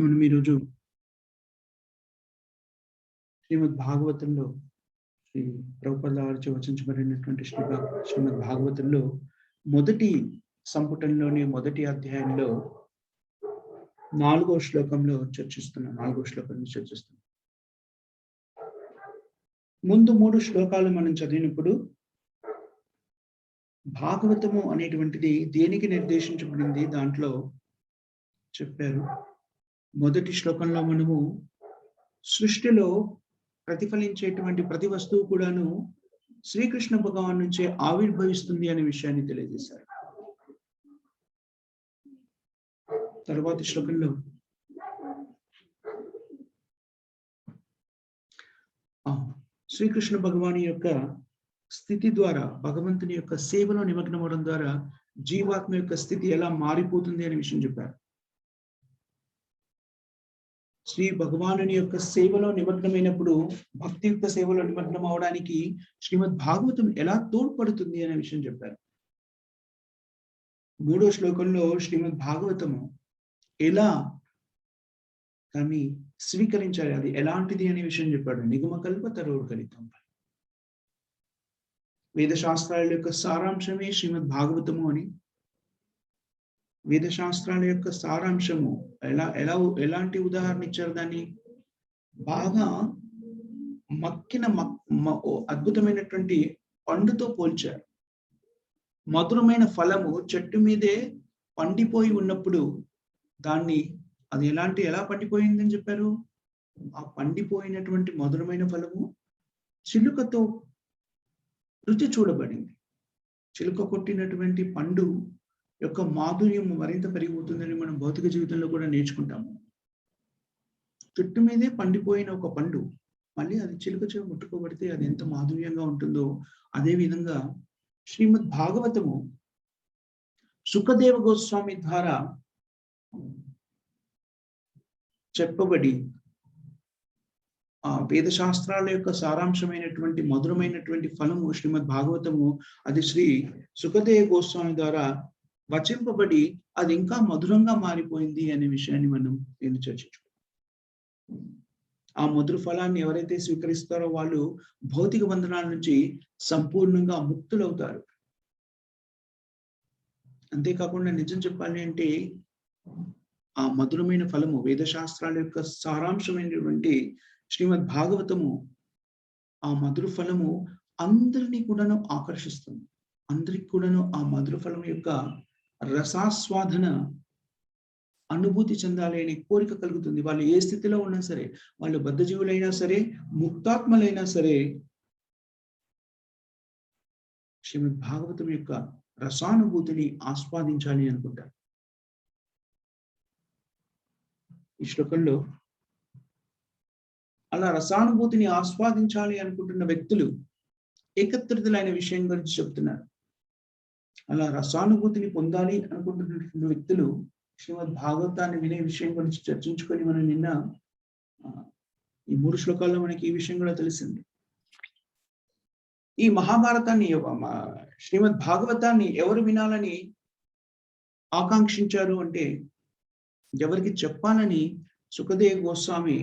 మనం ఈరోజు శ్రీమద్ భాగవతంలో శ్రీ ప్రభుపాద వారిచే వచించబడినటువంటి శ్రీమద్ భాగవతంలో మొదటి సంపుటంలోని మొదటి అధ్యాయంలో 4వ శ్లోకంలో చర్చిస్తున్నాం. 4వ శ్లోకం నుంచి చర్చిస్తున్నాం. ముందు 3 శ్లోకాలు మనం చదివినప్పుడు భాగవతము అనేటువంటిది దేనికి నిర్దేశించబడింది దాంట్లో చెప్పారు. మొదటి శ్లోకంలో మనము సృష్టిలో ప్రతిఫలించేటువంటి ప్రతి వస్తువు కూడాను శ్రీకృష్ణ భగవాన్ నుంచే ఆవిర్భవిస్తుంది అనే విషయాన్ని తెలియజేశారు. తరువాతి శ్లోకంలో శ్రీకృష్ణ భగవాన్ యొక్క స్థితి ద్వారా, భగవంతుని యొక్క సేవలో నిమగ్నమవడం ద్వారా జీవాత్మ యొక్క స్థితి ఎలా మారిపోతుంది అనే విషయం చెప్పారు. శ్రీ భగవానుని యొక్క సేవలో నిమగ్నమైనప్పుడు, భక్తియుక్త సేవలో నిమగ్నం అవడానికి శ్రీమద్ భాగవతం ఎలా తోడ్పడుతుంది అనే విషయం చెప్పారు. 3వ శ్లోకంలో శ్రీమద్ భాగవతము ఎలా దాన్ని స్వీకరించాలి, అది ఎలాంటిది అనే విషయం చెప్పాడు. నిగమకల్ప తరోర్గలితం. వేదశాస్త్రాల యొక్క సారాంశమే శ్రీమద్ భాగవతము అని, వేదశాస్త్రాల యొక్క సారాంశము ఎలాంటి ఉదాహరణ ఇచ్చారు, దాన్ని బాగా మక్కిన అద్భుతమైనటువంటి పండుతో పోల్చారు. మధురమైన ఫలము చెట్టు మీదే పండిపోయి ఉన్నప్పుడు అది ఎలా పండిపోయిందని చెప్పారు. ఆ పండిపోయినటువంటి మధురమైన ఫలము చిలుకతో రుచి చూడబడింది. చిలుక కొట్టినటువంటి పండు యొక్క మాధుర్యం మరింత పెరిగిపోతుందని మనం భౌతిక జీవితంలో కూడా నేర్చుకుంటాము. చెట్టు మీదే పండిపోయిన ఒక పండు మళ్ళీ అది చిలుకచే ముట్టుకోబడితే అది ఎంత మాధుర్యంగా ఉంటుందో, అదే విధంగా శ్రీమద్ భాగవతము సుఖదేవ గోస్వామి ద్వారా చెప్పబడి ఆ వేదశాస్త్రాల యొక్క సారాంశమైనటువంటి మధురమైనటువంటి ఫలము శ్రీమద్ భాగవతము అది శ్రీ సుఖదేవ గోస్వామి ద్వారా వచింపబడి అది ఇంకా మధురంగా మారిపోయింది అనే విషయాన్ని మనం చర్చించుకుంటాం. ఆ మధుర ఫలాన్ని ఎవరైతే స్వీకరిస్తారో వాళ్ళు భౌతిక బంధనాల నుంచి సంపూర్ణంగా ముక్తులవుతారు. అంతేకాకుండా నిజం చెప్పాలి అంటే ఆ మధురమైన ఫలము, వేదశాస్త్రాల యొక్క సారాంశమైనటువంటి శ్రీమద్ భాగవతము, ఆ మధుర ఫలము అందరినీ కూడాను ఆకర్షిస్తుంది. అందరికి కూడాను ఆ మధుర ఫలం యొక్క రసాస్వాదన అనుభూతి చెందాలి అనే కోరిక కలుగుతుంది. వాళ్ళు ఏ స్థితిలో ఉన్నా సరే, వాళ్ళు బద్ధజీవులైనా సరే, ముక్తాత్మలైనా సరే, శ్రీమద్ భాగవతం యొక్క రసానుభూతిని ఆస్వాదించాలి అనుకుంటారు. ఈ శ్లోకంలో అలా రసానుభూతిని ఆస్వాదించాలి అనుకుంటున్న వ్యక్తులు ఏకత్రితులైన విషయం గురించి చెప్తున్నారు. అలా రసానుభూతిని పొందాలి అనుకుంటున్నటువంటి వ్యక్తులు శ్రీమద్ భాగవతాన్ని వినే విషయం గురించి చర్చించుకొని మనం నిన్న ఈ 3 శ్లోకాల్లో మనకి ఈ విషయం కూడా తెలిసింది. ఈ మహాభారతాన్ని, శ్రీమద్ భాగవతాన్ని ఎవరు వినాలని ఆకాంక్షించారు అంటే, ఎవరికి చెప్పాలని సుఖదేవ గోస్వామి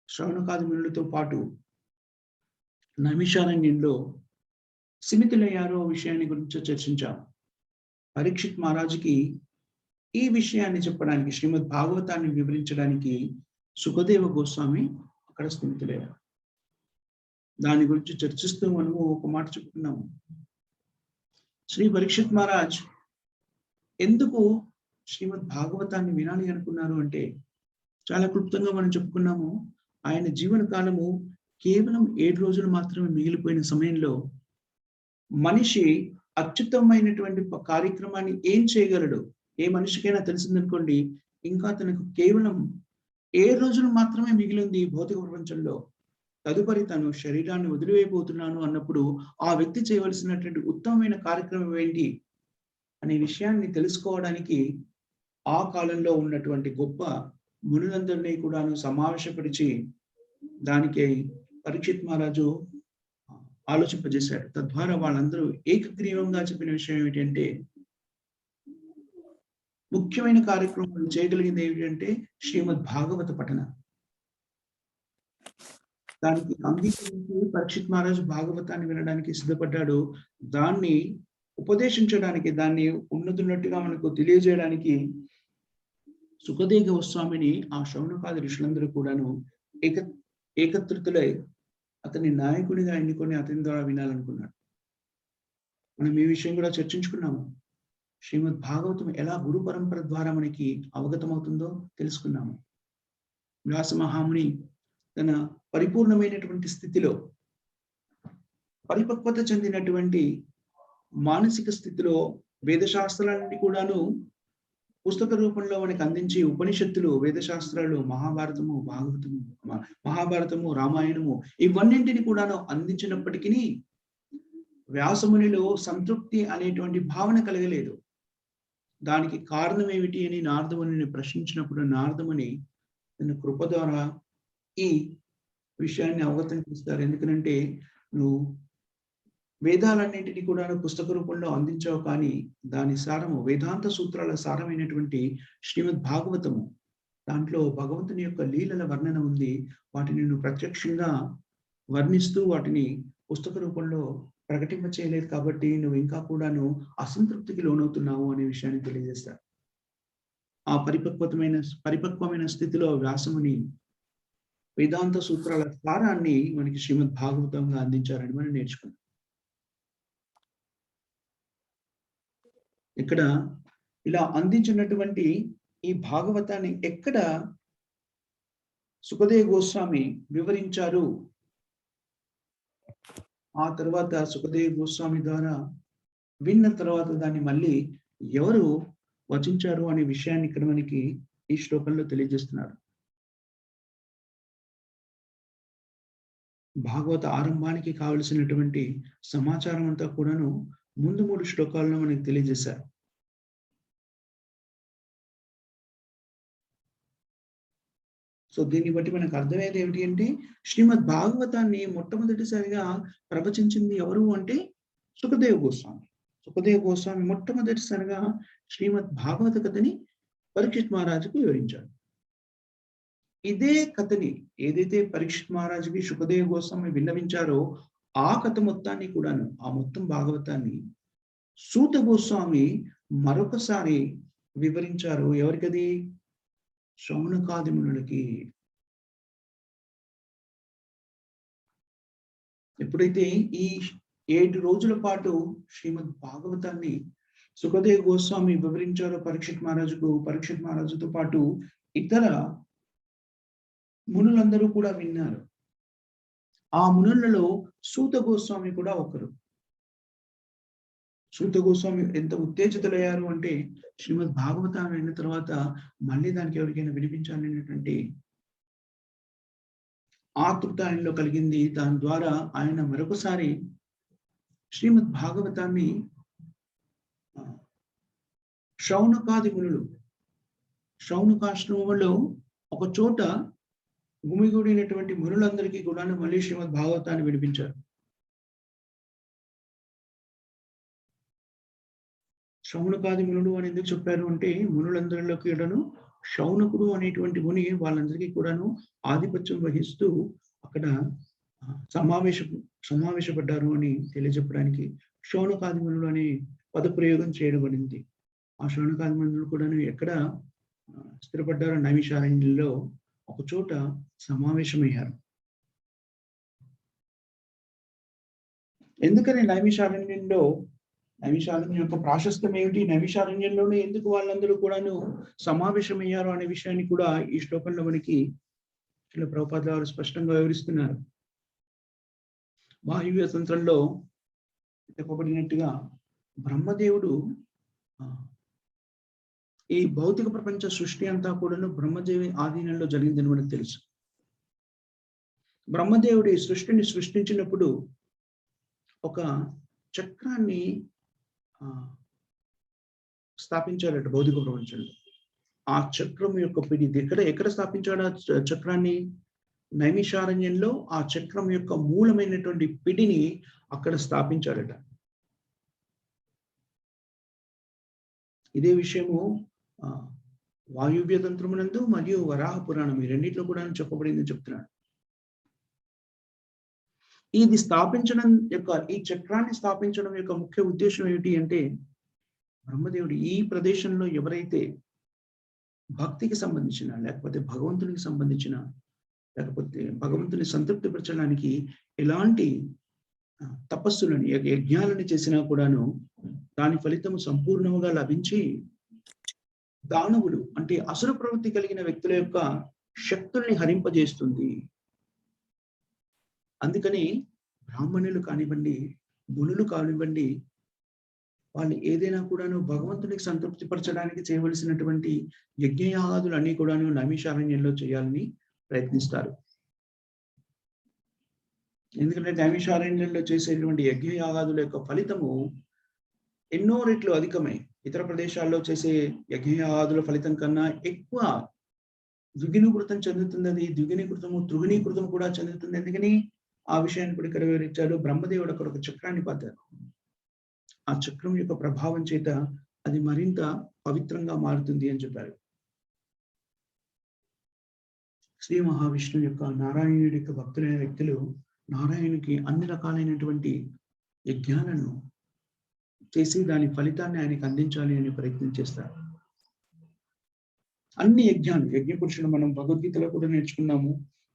శ్రవణకాది మునులతో పాటు నైమిషారణ్యంలో సిమితులయ్యారో విషయాన్ని గురించి చర్చించాం. పరీక్షిత్ మహారాజుకి ఈ విషయాన్ని చెప్పడానికి, శ్రీమద్ భాగవతాన్ని వివరించడానికి సుఖదేవ గోస్వామి అక్కడ స్థిమితులయ్యారు. దాని గురించి చర్చిస్తూ మనము ఒక మాట చెప్పుకున్నాము. శ్రీ పరీక్షిత్ మహారాజ్ ఎందుకు శ్రీమద్ భాగవతాన్ని వినాలి అనుకున్నారు అంటే, చాలా క్లుప్తంగా మనం చెప్పుకున్నాము. ఆయన జీవన కాలము కేవలం 7 రోజులు మాత్రమే మిగిలిపోయిన సమయంలో మనిషి అత్యుత్తమైనటువంటి కార్యక్రమాన్ని ఏం చేయగలడు, ఏ మనిషికైనా తెలిసిందనుకోండి, ఇంకా తనకు కేవలం 7 రోజులు మాత్రమే మిగిలింది భౌతిక ప్రపంచంలో, తదుపరి తను శరీరాన్ని వదిలివేయబోతున్నాను అన్నప్పుడు ఆ వ్యక్తి చేయవలసినటువంటి ఉత్తమమైన కార్యక్రమం ఏంటి అనే విషయాన్ని తెలుసుకోవడానికి ఆ కాలంలో ఉన్నటువంటి గొప్ప మునులందరినీ కూడాను సమావేశపరిచి దానికి పరీక్షిత్ మహారాజు ఆలోచింపజేశాడు. తద్వారా వాళ్ళందరూ ఏకగ్రీవంగా చెప్పిన విషయం ఏమిటంటే, ముఖ్యమైన కార్యక్రమం చేయగలిగింది ఏమిటంటే శ్రీమద్ భాగవత పఠన. దానికి అంగీకరించి పరీక్షిత్ మహారాజు భాగవతాన్ని వినడానికి సిద్ధపడ్డాడు. దాన్ని ఉపదేశించడానికి, దాన్ని ఉన్నతున్నట్టుగా మనకు తెలియజేయడానికి సుఖదేవ గోస్వామిని ఆ శౌనకాది ఋషులందరూ కూడాను ఏక ఏకత్రితులై అతన్ని నాయకుడిగా ఎన్నుకొని అతని ద్వారా వినాలనుకున్నాడు. మనం ఈ విషయం కూడా చర్చించుకున్నాము. శ్రీమద్ భాగవతం ఎలా గురు పరంపర ద్వారా మనకి అవగతమవుతుందో తెలుసుకున్నాము. వ్యాస మహాముని తన పరిపూర్ణమైనటువంటి స్థితిలో, పరిపక్వత చెందినటువంటి మానసిక స్థితిలో వేదశాస్త్రాలన్నీ కూడాను పుస్తక రూపంలో మనకి అందించి ఉపనిషత్తులు, వేదశాస్త్రాలు, మహాభారతము, రామాయణము ఇవన్నింటిని కూడాను అందించినప్పటికీ వ్యాసమునిలో సంతృప్తి అనేటువంటి భావన కలగలేదు. దానికి కారణం ఏమిటి అని నారదమునిని ప్రశ్నించినప్పుడు నారదముని తన కృప ద్వారా ఈ విషయాన్ని అవగతం చేస్తారు. ఎందుకంటే నువ్వు వేదాలన్నింటినీ కూడా పుస్తక రూపంలో అందించావు, కానీ దాని సారము వేదాంత సూత్రాల సారమైనటువంటి శ్రీమద్ భాగవతము, దాంట్లో భగవంతుని యొక్క లీలల వర్ణన ఉంది. వాటిని నువ్వు ప్రత్యక్షంగా వర్ణిస్తూ వాటిని పుస్తక రూపంలో ప్రకటింప చేయలేదు, కాబట్టి నువ్వు ఇంకా కూడాను అసంతృప్తికి లోనవుతున్నావు అనే విషయాన్ని తెలియజేస్తారు. ఆ పరిపక్వమైన స్థితిలో వ్యాసముని వేదాంత సూత్రాల సారాన్ని మనకి శ్రీమద్ భాగవతంగా అందించారని మనం నేర్చుకున్నాం. ఇక్కడ ఇలా అందించినటువంటి ఈ భాగవతాన్ని ఎక్కడ సుఖదేవ గోస్వామి వివరించారు, ఆ తర్వాత సుఖదేవ గోస్వామి ద్వారా విన్న తర్వాత దాన్ని మళ్ళీ ఎవరు వచించారు అనే విషయాన్ని ఇక్కడ మనకి ఈ శ్లోకంలో తెలియజేస్తున్నారు. భాగవత ఆరంభానికి కావలసినటువంటి సమాచారం అంతా కూడాను ముందు 3 శ్లోకాల్లో మనకి తెలియజేశారు. సో దీన్ని బట్టి మనకు అర్థమయ్యేది ఏమిటి అంటే శ్రీమద్ భాగవతాన్ని మొట్టమొదటిసారిగా ప్రవచించింది ఎవరు అంటే సుఖదేవ గోస్వామి. సుఖదేవ గోస్వామి మొట్టమొదటిసారిగా శ్రీమద్ భాగవత కథని పరీక్షిత్ మహారాజుకు వివరించాడు. ఇదే కథని ఏదైతే పరీక్షిత్ మహారాజుకి సుఖదేవ గోస్వామి విన్నవించారో ఆ కథ మొత్తాన్ని కూడాను, ఆ మొత్తం భాగవతాన్ని సూత గోస్వామి మరొకసారి వివరించారు. ఎవరికది? శౌనకాది మునులకి. ఎప్పుడైతే ఈ 7 రోజుల పాటు శ్రీమద్ భాగవతాన్ని సుఖదేవ గోస్వామి వివరించారో పరీక్షిత్ మహారాజుతో పాటు ఇతర మునులందరూ కూడా విన్నారు. ఆ మునులలో సూత గోస్వామి కూడా ఒకరు. సూత గోస్వామి ఎంత ఉత్తేజితులయ్యారు అంటే శ్రీమద్ భాగవతాన్ని అయిన తర్వాత మళ్ళీ దానికి ఎవరికైనా వినిపించాలనేటువంటి ఆతృత ఆయనలో కలిగింది. దాని ద్వారా ఆయన మరొకసారి శ్రీమద్ భాగవతాన్ని శౌనకాది మునులు, శౌనకాశ్రమంలో ఒక చోట గుమిగూడినటువంటి మునులందరికీ కూడా మళ్ళీ శ్రీమద్ భాగవతాన్ని వినిపించారు. శౌనకాది మునుడు అని ఎందుకు చెప్పారు అంటే మునులందరిలో కూడాను శౌనకుడు అనేటువంటి ముని వాళ్ళందరికీ కూడాను ఆధిపత్యం వహిస్తూ అక్కడ సమావేశపడ్డారు అని తెలియజెప్పడానికి శౌనకాది మునులు అనే పదప్రయోగం చేయబడింది. ఆ శౌనకాది మునులు కూడాను ఎక్కడ స్థిరపడ్డారు? నైమిషారణ్యంలో ఒక చోట సమావేశమయ్యారు. ఎందుకని నైమిషారణ్యం యొక్క ప్రాశస్త్యం ఏమిటి? నైమిషారణ్యంలోనే ఎందుకు వాళ్ళందరూ కూడాను సమావేశమయ్యారు అనే విషయాన్ని కూడా ఈ శ్లోకంలో మనకి శ్రీల ప్రభుపాదుల వారు స్పష్టంగా వివరిస్తున్నారు. వాయువ్య తంత్రంలో చెప్పబడినట్టుగా బ్రహ్మదేవుడు ఈ భౌతిక ప్రపంచ సృష్టి అంతా కూడాను బ్రహ్మదేవి ఆధీనంలో జరిగిందని మనకు తెలుసు. బ్రహ్మదేవుడు ఈ సృష్టిని సృష్టించినప్పుడు ఒక చక్రాన్ని స్థాపించాడట భౌతిక ప్రపంచంలో. ఆ చక్రం యొక్క పిడి ఎక్కడ స్థాపించాడు? ఆ చక్రాన్ని నైమిషారణ్యంలో ఆ చక్రం యొక్క మూలమైనటువంటి పిడిని అక్కడ స్థాపించాడట. ఇదే విషయము వాయువ్య తంత్రమునందు మరియు వరాహ పురాణం ఈ రెండిట్లో కూడా చెప్పబడిందని చెప్తున్నాడు. ఇది స్థాపించడం యొక్క, ఈ చక్రాన్ని స్థాపించడం యొక్క ముఖ్య ఉద్దేశం ఏమిటి అంటే, బ్రహ్మదేవుడు ఈ ప్రదేశంలో ఎవరైతే భక్తికి సంబంధించిన, లేకపోతే భగవంతునికి సంబంధించిన, లేకపోతే భగవంతుని సంతృప్తిపరచడానికి ఎలాంటి తపస్సులని, యజ్ఞాలను చేసినా కూడాను దాని ఫలితము సంపూర్ణముగా లభించి దానవులు అంటే అసుర ప్రవృత్తి కలిగిన వ్యక్తుల యొక్క శక్తుల్ని హరింపజేస్తుంది. అందుకని బ్రాహ్మణులు కానివ్వండి, మునులు కానివ్వండి, వాళ్ళు ఏదైనా కూడాను భగవంతునికి సంతృప్తిపరచడానికి చేయవలసినటువంటి యజ్ఞయాగాదులు అన్ని కూడాను నైమిషారణ్యంలో చేయాలని ప్రయత్నిస్తారు. ఎందుకంటే నైమిషారణ్యంలో చేసేటువంటి యజ్ఞయాగాదుల యొక్క ఫలితము ఎన్నో రెట్లు అధికమై ఇతర ప్రదేశాల్లో చేసే యజ్ఞయాగాదుల ఫలితం కన్నా ఎక్కువ ద్విగుణీకృతం చెందుతుంది. అది ద్విగుణీకృతము త్రిగుణీకృతం కూడా చెందుతుంది. ఎందుకని ఆ విషయాన్ని కూడా ఇక్కడ వివరించాడు. బ్రహ్మదేవుడు అక్కడ ఒక చక్రాన్ని పడ్డారు. ఆ చక్రం యొక్క ప్రభావం చేత అది మరింత పవిత్రంగా మారుతుంది అని చెప్పారు. శ్రీ మహావిష్ణువు యొక్క, నారాయణుడి యొక్క భక్తులైన వ్యక్తులు నారాయణునికి అన్ని రకాలైనటువంటి యజ్ఞాలను చేసి దాని ఫలితాన్ని ఆయనకు అందించాలి అని ప్రయత్నం చేస్తారు. అన్ని యజ్ఞాలు, యజ్ఞ పురుషుడు మనం భగవద్గీతలో కూడా నేర్చుకున్నాము.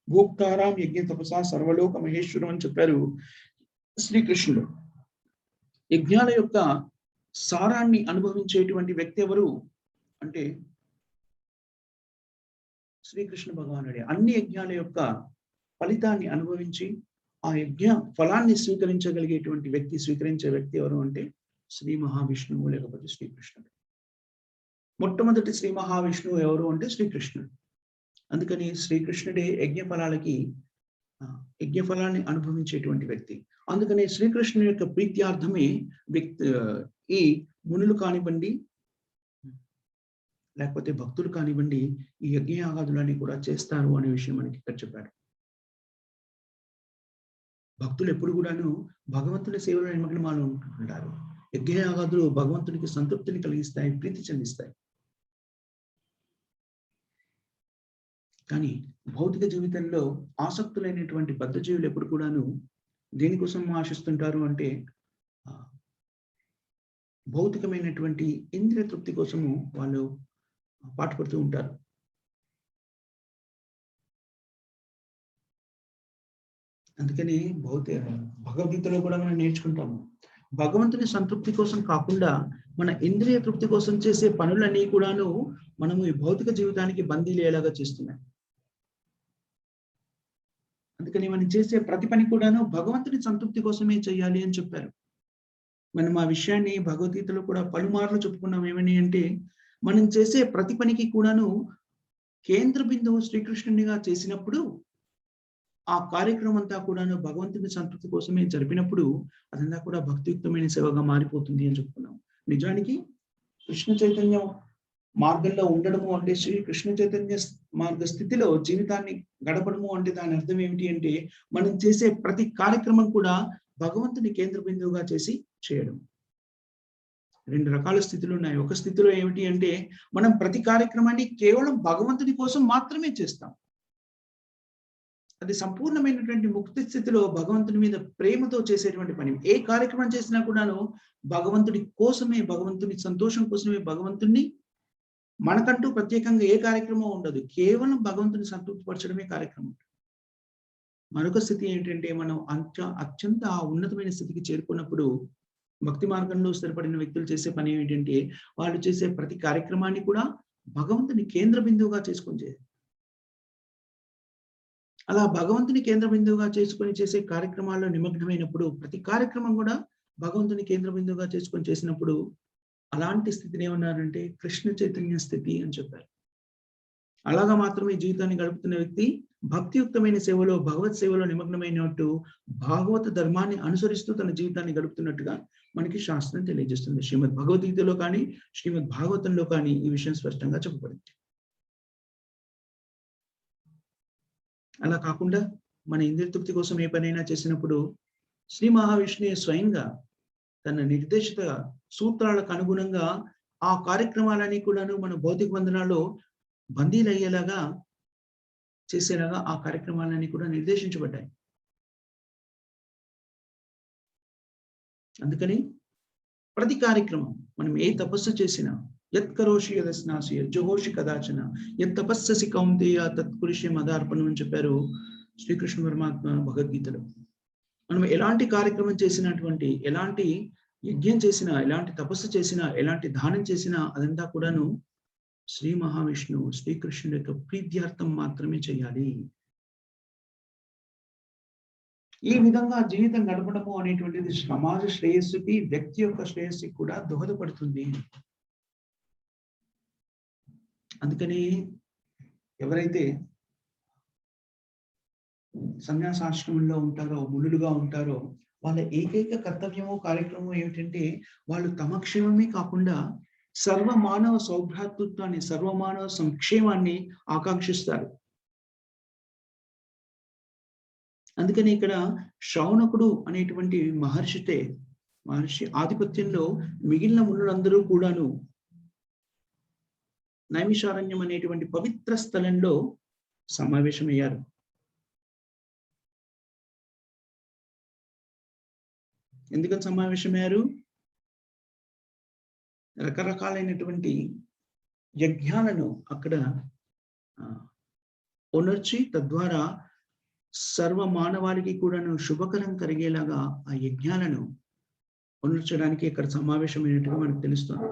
భోక్తారాం యజ్ఞ తపసా సర్వలోక మహేశ్వరం అని చెప్పారు శ్రీకృష్ణుడు. యజ్ఞాల యొక్క సారాన్ని అనుభవించేటువంటి వ్యక్తి ఎవరు అంటే శ్రీకృష్ణ భగవానుడే. అన్ని యజ్ఞాల యొక్క ఫలితాన్ని అనుభవించి ఆ యజ్ఞ ఫలాన్ని స్వీకరించగలిగేటువంటి వ్యక్తి, స్వీకరించే వ్యక్తి ఎవరు అంటే శ్రీ మహావిష్ణువు లేకపోతే శ్రీకృష్ణుడు. మొట్టమొదటి శ్రీ మహావిష్ణువు ఎవరు అంటే శ్రీకృష్ణుడు. అందుకని శ్రీకృష్ణుడే యజ్ఞ ఫలాన్ని అనుభవించేటువంటి వ్యక్తి. అందుకని శ్రీకృష్ణుని యొక్క ప్రీత్యార్థమే ఈ మునులు కానివ్వండి, లేకపోతే భక్తులు కానివ్వండి, ఈ యజ్ఞయాగాదులన్నీ కూడా చేస్తారు అనే విషయం మనకి ఇక్కడ చెప్పాడు. భక్తులు ఎప్పుడు కూడాను భగవంతుని సేవలో నిమగ్నమాలు ఉంటుంటారు. యజ్ఞయాగాదులు భగవంతునికి సంతృప్తిని కలిగిస్తాయి, ప్రీతి చెందిస్తాయి. కానీ భౌతిక జీవితంలో ఆసక్తులైనటువంటి బద్ధజీవులు ఎప్పుడు కూడాను దేనికోసం ఆశిస్తుంటారు అంటే భౌతికమైనటువంటి ఇంద్రియ తృప్తి కోసము వాళ్ళు పాటుపడుతూ ఉంటారు. అందుకని భగవద్గీతలో కూడా మనం నేర్చుకుంటాము, భగవంతుని సంతృప్తి కోసం కాకుండా మన ఇంద్రియ తృప్తి కోసం చేసే పనులన్నీ కూడాను మనము ఈ భౌతిక జీవితానికి బందీలేలాగా చేస్తున్నాం. అందుకని మనం చేసే ప్రతి పని కూడాను భగవంతుని సంతృప్తి కోసమే చేయాలి అని చెప్పారు. మనం ఆ విషయాన్ని భగవద్గీతలో కూడా పలుమార్లు చెప్పుకున్నాం. ఏమని అంటే, మనం చేసే ప్రతి పనికి కూడాను కేంద్ర బిందువు శ్రీకృష్ణునిగా చేసినప్పుడు ఆ కార్యక్రమం అంతా కూడాను భగవంతుని సంతృప్తి కోసమే జరిపినప్పుడు అదంతా కూడా భక్తియుక్తమైన సేవగా మారిపోతుంది అని చెప్పుకున్నాం. నిజానికి కృష్ణ చైతన్య మార్గంలో ఉండడము అంటే, శ్రీ కృష్ణ చైతన్య మార్గ స్థితిలో జీవితాన్ని గడపడము అంటే దాని అర్థం ఏమిటి అంటే, మనం చేసే ప్రతి కార్యక్రమం కూడా భగవంతుని కేంద్ర బిందువుగా చేసి చేయడం. రెండు రకాల స్థితులు ఉన్నాయి. ఒక స్థితిలో ఏమిటి అంటే, మనం ప్రతి కార్యక్రమాన్ని కేవలం భగవంతుని కోసం మాత్రమే చేస్తాం. అది సంపూర్ణమైనటువంటి ముక్తి స్థితిలో భగవంతుని మీద ప్రేమతో చేసేటువంటి పని. ఏ కార్యక్రమం చేసినా కూడాను భగవంతుడి కోసమే, భగవంతుని సంతోషం కోసమే, భగవంతుని మనకంటూ ప్రత్యేకంగా ఏ కార్యక్రమం ఉండదు. కేవలం భగవంతుని సంతృప్తిపరచడమే కార్యక్రమం. మరొక స్థితి ఏంటంటే, మనం అత్యంత ఉన్నతమైన స్థితికి చేరుకున్నప్పుడు భక్తి మార్గంలో స్థిరపడిన వ్యక్తులు చేసే పని ఏంటంటే, వాళ్ళు చేసే ప్రతి కార్యక్రమాన్ని కూడా భగవంతుని కేంద్ర బిందువుగా చేసుకొని అలా భగవంతుని కేంద్ర బిందువుగా చేసుకొని చేసే కార్యక్రమాల్లో నిమగ్నమైనప్పుడు, ప్రతి కార్యక్రమం కూడా భగవంతుని కేంద్ర బిందువుగా చేసుకొని చేసినప్పుడు అలాంటి స్థితిని ఏమన్నారంటే కృష్ణ చైతన్య స్థితి అని చెప్పారు. అలాగా మాత్రమే జీవితాన్ని గడుపుతున్న వ్యక్తి భక్తియుక్తమైన సేవలో, భగవత్ సేవలో నిమగ్నమైనట్టు భాగవత ధర్మాన్ని అనుసరిస్తూ తన జీవితాన్ని గడుపుతున్నట్టుగా మనకి శాస్త్రం తెలియజేస్తుంది. శ్రీమద్ భగవద్గీతలో కానీ, శ్రీమద్ భాగవతంలో కానీ ఈ విషయం స్పష్టంగా చెప్పబడింది. అలా కాకుండా మన ఇంద్రియ తృప్తి కోసం ఏ పనైనా చేసినప్పుడు శ్రీ మహావిష్ణువు స్వయంగా తన నిర్దేశిత సూత్రాలకు అనుగుణంగా ఆ కార్యక్రమాలన్నీ కూడాను మన భౌతిక బంధనాల్లో బందీలయ్యేలాగా చేసేలాగా ఆ కార్యక్రమాలన్నీ కూడా నిర్దేశించబడ్డాయి. అందుకని ప్రతి కార్యక్రమం మనం ఏ తపస్సు చేసినా యత్ కరోషి యదస్నాసి యజ్జుహోషి కదాచన యత్ తపస్ససి కౌంతేయ తత్పురుషే మదార్పణం అని చెప్పారు శ్రీకృష్ణ పరమాత్మ భగవద్గీతలో. మనం ఎలాంటి కార్యక్రమం చేసినటువంటి, ఎలాంటి యజ్ఞం చేసినా, ఎలాంటి తపస్సు చేసినా, ఎలాంటి దానం చేసినా అదంతా కూడాను శ్రీ మహావిష్ణువు శ్రీకృష్ణుడి యొక్క ప్రీత్యార్థం మాత్రమే చేయాలి. ఈ విధంగా జీవితం గడపడము అనేటువంటిది సమాజ శ్రేయస్సుకి, వ్యక్తి యొక్క శ్రేయస్సుకి కూడా దోహదపడుతుంది. అందుకని ఎవరైతే సన్యాసాశ్రమంలో ఉంటారో, మునులుగా ఉంటారో, వాళ్ళ ఏకైక కర్తవ్యము, కార్యక్రమం ఏమిటంటే వాళ్ళు తమ క్షేమమే కాకుండా సర్వమానవ సౌభ్రాతృత్వాన్ని, సర్వమానవ సంక్షేమాన్ని ఆకాంక్షిస్తారు. అందుకని ఇక్కడ శౌనకుడు అనేటువంటి మహర్షి ఆధిపత్యంలో మిగిలిన మునులందరూ కూడాను నైమిషారణ్యం అనేటువంటి పవిత్ర స్థలంలో సమావేశమయ్యారు. ఎందుకని సమావేశమయ్యారు? రకరకాలైనటువంటి యజ్ఞాలను అక్కడ ఉనర్చి తద్వారా సర్వ మానవాళికి కూడాను శుభకరం కలిగేలాగా ఆ యజ్ఞాలను ఉనర్చడానికి ఇక్కడ సమావేశమైనట్టుగా మనకు తెలుస్తుంది.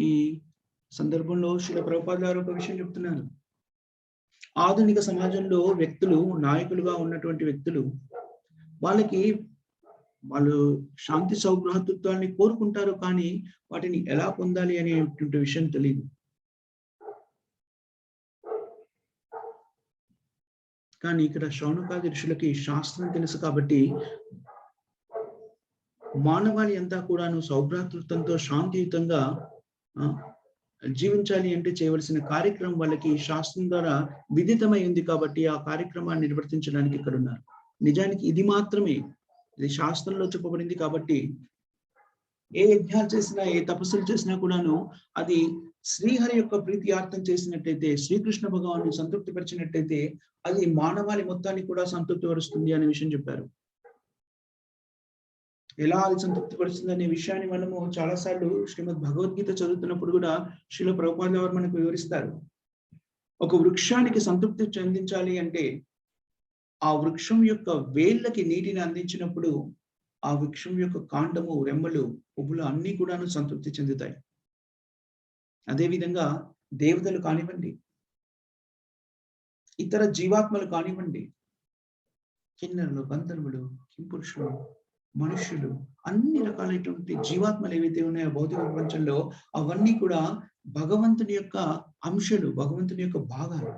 ఈ సందర్భంలో శ్రీల ప్రభుపాద గారు ఒక విషయం చెప్తున్నారు. ఆధునిక సమాజంలో వ్యక్తులు, నాయకులుగా ఉన్నటువంటి వ్యక్తులు, వాళ్ళు శాంతి సౌభ్రాతృత్వాన్ని కోరుకుంటారు, కానీ వాటిని ఎలా పొందాలి అనేటువంటి విషయం తెలియదు. కానీ ఇక్కడ శౌనకాది ఋషులకి శాస్త్రం తెలుసు కాబట్టి మానవాళి అంతా కూడాను సౌభ్రాతృత్వంతో శాంతియుతంగా జీవించాలి అంటే చేయవలసిన కార్యక్రమం వాళ్ళకి శాస్త్రం ద్వారా విదితమై ఉంది కాబట్టి ఆ కార్యక్రమాన్ని నిర్వర్తించడానికి ఇక్కడ ఉన్నారు. నిజానికి ఇది మాత్రమే, ఇది శాస్త్రంలో చెప్పబడింది కాబట్టి ఏ యజ్ఞాలు చేసినా, ఏ తపస్సులు చేసినా కూడాను అది శ్రీహరి యొక్క ప్రీతియార్థం చేసినట్టయితే, శ్రీకృష్ణ భగవాన్ని సంతృప్తి పరిచినట్టయితే అది మానవాళి మొత్తాన్ని కూడా సంతృప్తి పరుస్తుంది అనే విషయం చెప్పారు. ఎలా అది సంతృప్తి పరుస్తుంది అనే విషయాన్ని మనము చాలాసార్లు శ్రీమద్ భగవద్గీత చదువుతున్నప్పుడు కూడా శ్రీల ప్రభుపాద గారు మనకు వివరిస్తారు. ఒక వృక్షానికి సంతృప్తి చెందించాలి అంటే ఆ వృక్షం యొక్క వేళ్ళకి నీటిని అందించినప్పుడు ఆ వృక్షం యొక్క కాండము, రెమ్మలు, పువ్వులు అన్ని కూడాను సంతృప్తి చెందుతాయి. అదేవిధంగా దేవతలు కానివ్వండి, ఇతర జీవాత్మలు కానివ్వండి, కిన్నెరలు, గంధర్వులు, కింపురుషులు, మనుష్యులు, అన్ని రకాలైనటువంటి జీవాత్మలు ఏవైతే ఉన్నాయో భౌతిక ప్రపంచంలో అవన్నీ కూడా భగవంతుని యొక్క అంశాలు, భగవంతుని యొక్క భాగాలు.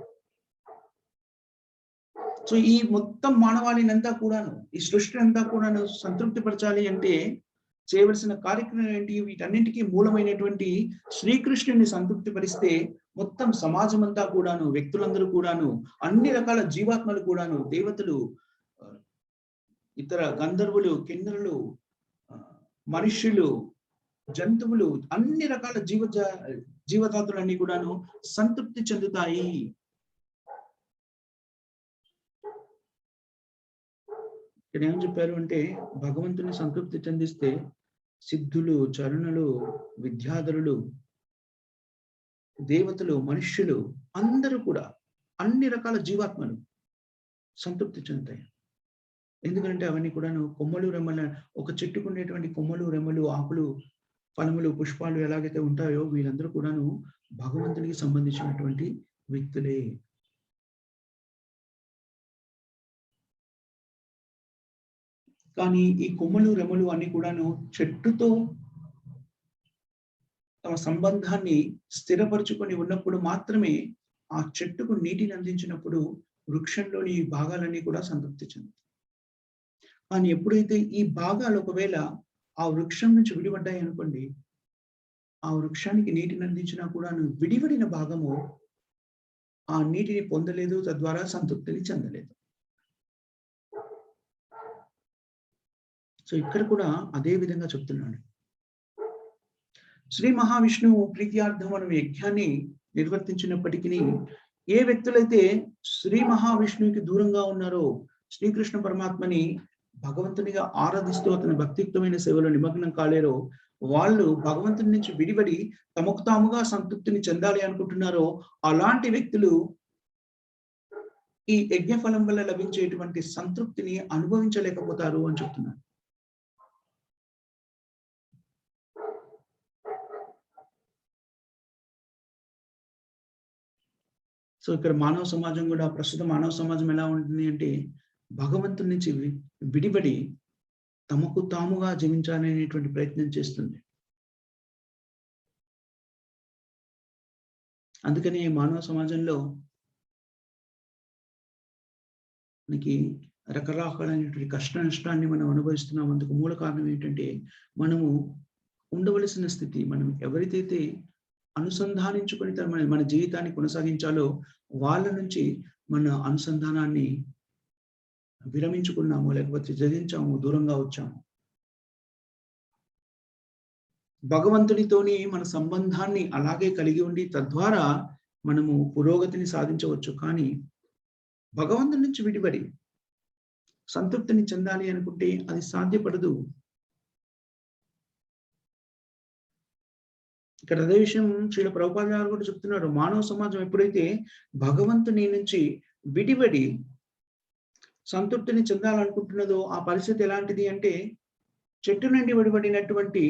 సో ఈ మొత్తం మానవాళిని అంతా కూడాను, ఈ సృష్టి అంతా కూడాను సంతృప్తి పరచాలి అంటే చేయవలసిన కార్యక్రమం ఏంటి? వీటన్నింటికీ మూలమైనటువంటి శ్రీకృష్ణుని సంతృప్తి పరిస్తే మొత్తం సమాజం అంతా కూడాను, వ్యక్తులందరూ కూడాను, అన్ని రకాల జీవాత్మలు కూడాను, దేవతలు, ఇతర గంధర్వులు, కిన్నెరలు, మనుష్యులు, జంతువులు, అన్ని రకాల జీవజాతులన్నీ కూడాను సంతృప్తి చెందుతాయి. ఇక్కడ ఏం చెప్పారు అంటే భగవంతుని సంతృప్తి చెందిస్తే సిద్ధులు, చరణులు, విద్యాధరులు, దేవతలు, మనుష్యులు అందరూ కూడా, అన్ని రకాల జీవాత్మలు సంతృప్తి చెందుతాయి. ఎందుకంటే అవన్నీ కూడాను కొమ్మలు, రెమ్మల, ఒక చెట్టుకు ఉండేటువంటి కొమ్మలు, రెమ్మలు, ఆకులు, ఫలములు, పుష్పాలు ఎలాగైతే ఉంటాయో వీళ్ళందరూ కూడాను భగవంతునికి సంబంధించినటువంటి వ్యక్తులే. కానీ ఈ కొమ్మలు, రెమ్మలు అన్ని కూడాను చెట్టుతో తమ సంబంధాన్ని స్థిరపరుచుకొని ఉన్నప్పుడు మాత్రమే ఆ చెట్టుకు నీటిని అందించినప్పుడు వృక్షంలోని ఈ భాగాలన్నీ కూడా సంతృప్తి చెందుతాయి. కానీ ఎప్పుడైతే ఈ భాగాలు ఒకవేళ ఆ వృక్షం నుంచి విడిపడ్డాయి అనుకోండి, ఆ వృక్షానికి నీటిని అందించినా కూడా విడివడిన భాగము ఆ నీటిని పొందలేదు, తద్వారా సంతృప్తిని చెందలేదు. సో ఇక్కడ కూడా అదే విధంగా చెప్తున్నాడు. శ్రీ మహావిష్ణువు ప్రీత్యార్థం అనే యజ్ఞాన్ని నిర్వర్తించినప్పటికీ ఏ వ్యక్తులైతే శ్రీ మహావిష్ణువుకి దూరంగా ఉన్నారో, శ్రీకృష్ణ పరమాత్మని భగవంతునిగా ఆరాధిస్తూ అతని భక్తియుక్తమైన సేవలో నిమగ్నం కాలేరో, వాళ్ళు భగవంతుని నుంచి విడివడి తమకు తాముగా సంతృప్తిని చెందాలి అనుకుంటున్నారో, అలాంటి వ్యక్తులు ఈ యజ్ఞ ఫలం వల్ల లభించేటువంటి సంతృప్తిని అనుభవించలేకపోతారు అని చెప్తున్నారు. సో ఇక్కడ మానవ సమాజం కూడా, ప్రస్తుత మానవ సమాజం ఎలా ఉంటుంది అంటే, భగవంతుడి నుంచి విడిపడి తమకు తాముగా జీవించాలనేటువంటి ప్రయత్నం చేస్తుంది. అందుకని మానవ సమాజంలో మనకి రకరకాలైనటువంటి కష్ట నష్టాన్ని మనం అనుభవిస్తున్నాం. అందుకు మూల కారణం ఏంటంటే, మనము ఉండవలసిన స్థితి, మనం ఎవరికైతే అనుసంధానించుకొని మన జీవితాన్ని కొనసాగించాలో వాళ్ళ నుంచి మన అనుసంధానాన్ని విరమించుకున్నాము, లేకపోతే త్యజించాము, దూరంగా వచ్చాము. భగవంతుడితోని మన సంబంధాన్ని అలాగే కలిగి ఉండి తద్వారా మనము పురోగతిని సాధించవచ్చు. కానీ భగవంతుడి నుంచి విడిపడి సంతృప్తిని చెందాలి అనుకుంటే అది సాధ్యపడదు. ఇక్కడ అదే విషయం శ్రీల ప్రభుపాద గారు కూడా చెప్తున్నారు. మానవ సమాజం ఎప్పుడైతే భగవంతుని నుంచి విడిపడి సంతృప్తిని చెందాలనుకుంటున్నదో, ఆ పరిస్థితి ఎలాంటిది అంటే, చెట్టు నుండి విడిపడినటువంటి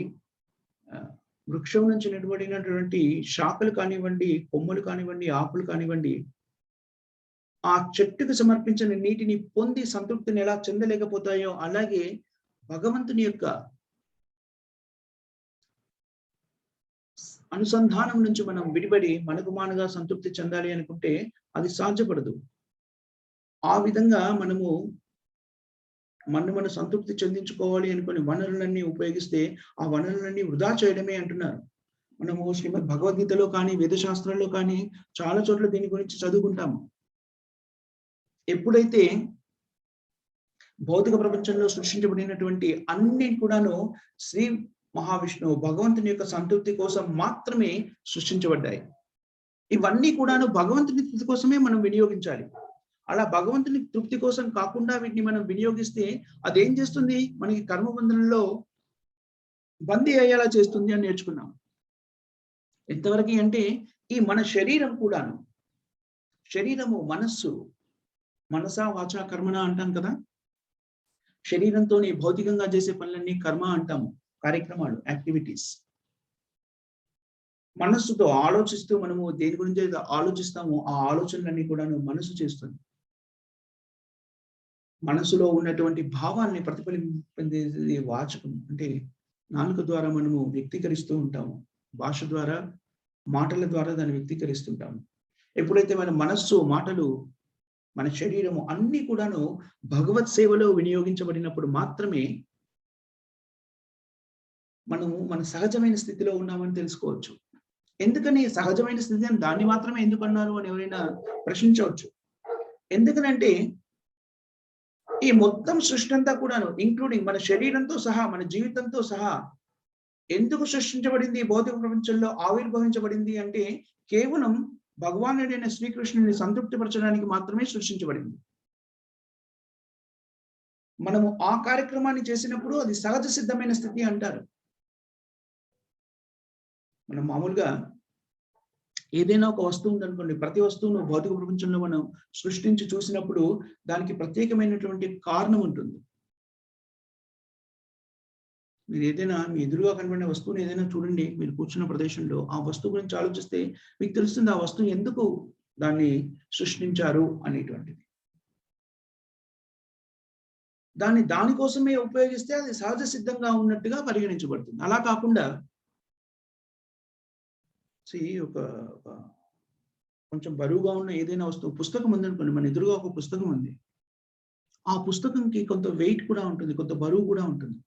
వృక్షం నుంచి విడిపడినటువంటి శాఖలు కానివ్వండి, కొమ్మలు కానివ్వండి, ఆకులు కానివ్వండి, ఆ చెట్టుకు సమర్పించిన నీటిని పొంది సంతృప్తిని ఎలా చెందలేకపోతాయో, అలాగే భగవంతుని యొక్క అనుసంధానం నుంచి మనం విడిపడి మనకు మానుగా సంతృప్తి చెందాలి అనుకుంటే అది సాధ్యపడదు. ఆ విధంగా మనము మన సంతృప్తి చెందించుకోవాలి అనుకుని వనరులన్నీ ఉపయోగిస్తే ఆ వనరులన్నీ వృధా చేయడమే అంటున్నారు. మనము శ్రీమద్ భగవద్గీతలో కానీ, వేదశాస్త్రాల్లో కానీ చాలా చోట్ల దీని గురించి చదువుకుంటాము. ఎప్పుడైతే భౌతిక ప్రపంచంలో సృష్టించబడినటువంటి అన్ని కూడాను శ్రీ మహావిష్ణువు భగవంతుని యొక్క సంతృప్తి కోసం మాత్రమే సృష్టించబడ్డాయి. ఇవన్నీ కూడాను భగవంతుని తృప్తి కోసమే మనం వినియోగించాలి. అలా భగవంతుని తృప్తి కోసం కాకుండా వీటిని మనం వినియోగిస్తే అదేం చేస్తుంది? మనకి కర్మబంధనంలో బందీ అయ్యేలా చేస్తుంది అని నేర్చుకున్నాం. ఎంతవరకు అంటే, ఈ మన శరీరం కూడాను, శరీరము, మనస్సు, మనసా వాచా కర్మణ అంటాం కదా. శరీరంతోని భౌతికంగా చేసే పనులన్నీ కర్మ అంటాము, కార్యక్రమాలు, యాక్టివిటీస్. మనస్సుతో ఆలోచిస్తూ మనము దేని గురించి అయితే ఆలోచిస్తామో ఆ ఆలోచనలన్నీ కూడాను మనసు చేస్తుంది. మనసులో ఉన్నటువంటి భావాల్ని ప్రతిఫలింపజేసేది వాచకం, అంటే నాలుక ద్వారా మనము వ్యక్తీకరిస్తూ ఉంటాము. భాష ద్వారా, మాటల ద్వారా దాన్ని వ్యక్తీకరిస్తుంటాము. ఎప్పుడైతే మన మనస్సు, మాటలు, మన శరీరము అన్ని కూడాను భగవత్ సేవలో వినియోగించబడినప్పుడు మాత్రమే మనము మన సహజమైన స్థితిలో ఉన్నామని తెలుసుకోవచ్చు. ఎందుకని సహజమైన స్థితి అని దాన్ని మాత్రమే ఎందుకు అన్నారు అని ఎవరైనా ప్రశ్నించవచ్చు. ఎందుకనంటే, ఈ మొత్తం సృష్టి అంతా కూడాను, ఇంక్లూడింగ్ మన శరీరంతో సహా, మన జీవితంతో సహా ఎందుకు సృష్టించబడింది, భౌతిక ప్రపంచంలో ఆవిర్భవించబడింది అంటే, కేవలం భగవానుడైన శ్రీకృష్ణుని సంతృప్తిపరచడానికి మాత్రమే సృష్టించబడింది. మనము ఆ కార్యక్రమాన్ని చేసినప్పుడు అది సహజ సిద్ధమైన స్థితి అంటారు. మనం మామూలుగా ఏదైనా ఒక వస్తువు ఉందనుకోండి, ప్రతి వస్తువును భౌతిక ప్రపంచంలో మనం సృష్టించి చూసినప్పుడు దానికి ప్రత్యేకమైనటువంటి కారణం ఉంటుంది. మీరు ఏదైనా మీ ఎదురుగా కనబడిన వస్తువుని ఏదైనా చూడండి, మీరు కూర్చున్న ప్రదేశంలో ఆ వస్తువు గురించి ఆలోచిస్తే మీకు తెలుస్తుంది ఆ వస్తువు ఎందుకు దాన్ని సృష్టించారు అనేటువంటిది. దానికోసమే ఉపయోగిస్తే అది సహజ సిద్ధంగా ఉన్నట్టుగా పరిగణించబడుతుంది. అలా కాకుండా ఒక కొంచెం బరువుగా ఉన్న ఏదైనా వస్తువు, పుస్తకం ఉందనుకోండి, మన ఎదురుగా ఒక పుస్తకం ఉంది. ఆ పుస్తకంకి కొంత వెయిట్ కూడా ఉంటుంది, కొంత బరువు కూడా ఉంటుంది.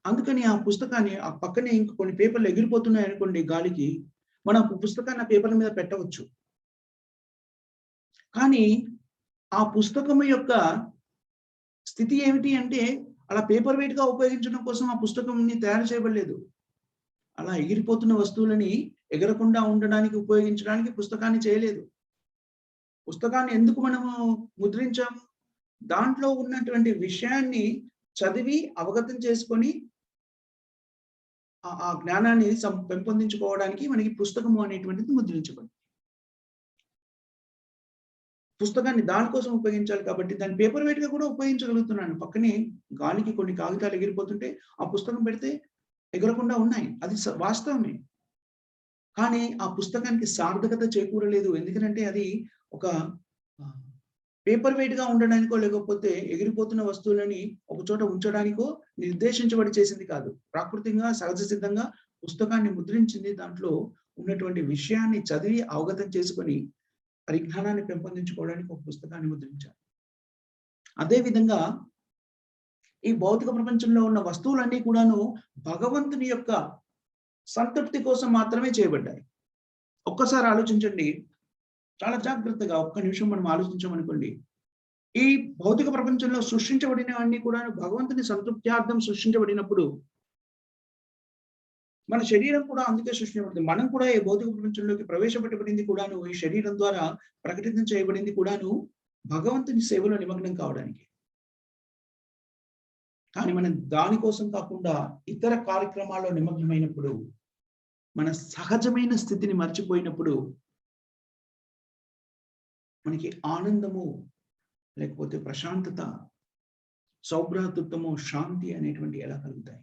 అందుకని ఆ పుస్తకాన్ని ఆ పక్కనే ఇంక కొన్ని పేపర్లు ఎగిరిపోతున్నాయి అనుకోండి గాలికి, మనం పుస్తకాన్ని ఆ పేపర్ల మీద పెట్టవచ్చు. కానీ ఆ పుస్తకము యొక్క స్థితి ఏమిటి అంటే, అలా పేపర్ వెయిట్ గా ఉపయోగించడం కోసం ఆ పుస్తకంని తయారు చేయబడలేదు. అలా ఎగిరిపోతున్న వస్తువులని ఎగరకుండా ఉండడానికి ఉపయోగించడానికి పుస్తకాన్ని చేయలేదు. పుస్తకాన్ని ఎందుకు మనము ముద్రించాము? దాంట్లో ఉన్నటువంటి విషయాన్ని చదివి అవగతం చేసుకొని ఆ జ్ఞానాన్ని పెంపొందించుకోవడానికి మనకి పుస్తకము అనేటువంటిది ముద్రించబడింది. పుస్తకాన్ని దానికోసం ఉపయోగించాలి కాబట్టి దాన్ని పేపర్ వెయిట్‌గా కూడా ఉపయోగించగలుగుతున్నాను. పక్కనే గాలికి కొన్ని కాగితాలు ఎగిరిపోతుంటే ఆ పుస్తకం పెడితే ఎగరకుండా ఉన్నాయి. అది వాస్తవమే. కానీ ఆ పుస్తకానికి సార్థకత చేకూరలేదు. ఎందుకనంటే అది ఒక ఆహ్, పేపర్ వెయిట్‌గా ఉండడానికో, లేకపోతే ఎగిరిపోతున్న వస్తువులని ఒక చోట ఉంచడానికో నిర్దేశించబడి చేసింది కాదు. ప్రాకృతికంగా, సహజ సిద్ధంగా పుస్తకాన్ని ముద్రించింది. దాంట్లో ఉన్నటువంటి విషయాన్ని చదివి అవగతం చేసుకొని పరిజ్ఞానాన్ని పెంపొందించుకోవడానికి ఒక పుస్తకాన్ని ముద్రించారు. అదే విధంగా ఈ భౌతిక ప్రపంచంలో ఉన్న వస్తువులన్నీ కూడాను భగవంతుని యొక్క సంతృప్తి కోసం మాత్రమే చేయబడ్డాయి. ఒక్కసారి ఆలోచించండి. చాలా జాగ్రత్తగా ఒక్క నిమిషం మనం ఆలోచించామనుకోండి. ఈ భౌతిక ప్రపంచంలో సృష్టించబడినవన్నీ కూడాను భగవంతుని సంతృప్త్యార్థం సృష్టించబడినప్పుడు మన శరీరం కూడా అందుకే సృష్టించబడింది. మనం కూడా ఈ భౌతిక ప్రపంచంలోకి ప్రవేశపెట్టబడింది కూడాను ఈ శరీరం ద్వారా ప్రకటితం చేయబడింది కూడాను భగవంతుని సేవలో నిమగ్నం కావడానికి. కానీ మనం దానికోసం కాకుండా ఇతర కార్యక్రమాల్లో నిమగ్నమైనప్పుడు, మన సహజమైన స్థితిని మర్చిపోయినప్పుడు మనకి ఆనందము, లేకపోతే ప్రశాంతత, సౌభ్రాతృత్వము, శాంతి అనేటువంటి ఎలా కలుగుతాయి?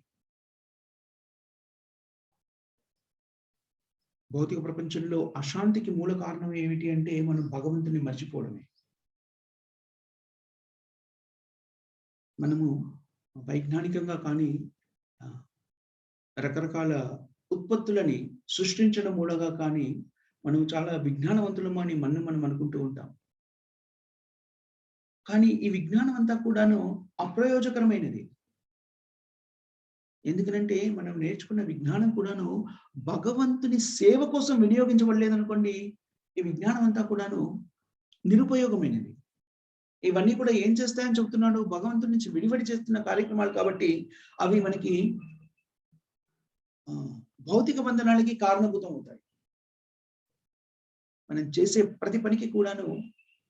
భౌతిక ప్రపంచంలో అశాంతికి మూల కారణం ఏమిటి అంటే మనం భగవంతుని మర్చిపోవడమే. మనము వైజ్ఞానికంగా కానీ రకరకాల ఉత్పత్తులని సృష్టించడం మూలంగా కానీ మనం చాలా విజ్ఞానవంతులమని మనం అనుకుంటూ ఉంటాం. కానీ ఈ విజ్ఞానం అంతా కూడాను అప్రయోజకరమైనది. ఎందుకనంటే మనం నేర్చుకున్న విజ్ఞానం కూడాను భగవంతుని సేవ కోసం వినియోగించబడలేదనుకోండి, ఈ విజ్ఞానం అంతా కూడాను నిరుపయోగమైనది. ఇవన్నీ కూడా ఏం చేస్తాయని చెప్తున్నాడు? భగవంతుడి నుంచి విడివడి చేస్తున్న కార్యక్రమాలు కాబట్టి అవి మనకి భౌతిక బంధనాలకి కారణభూతం అవుతాయి. మనం చేసే ప్రతి పనికి కూడాను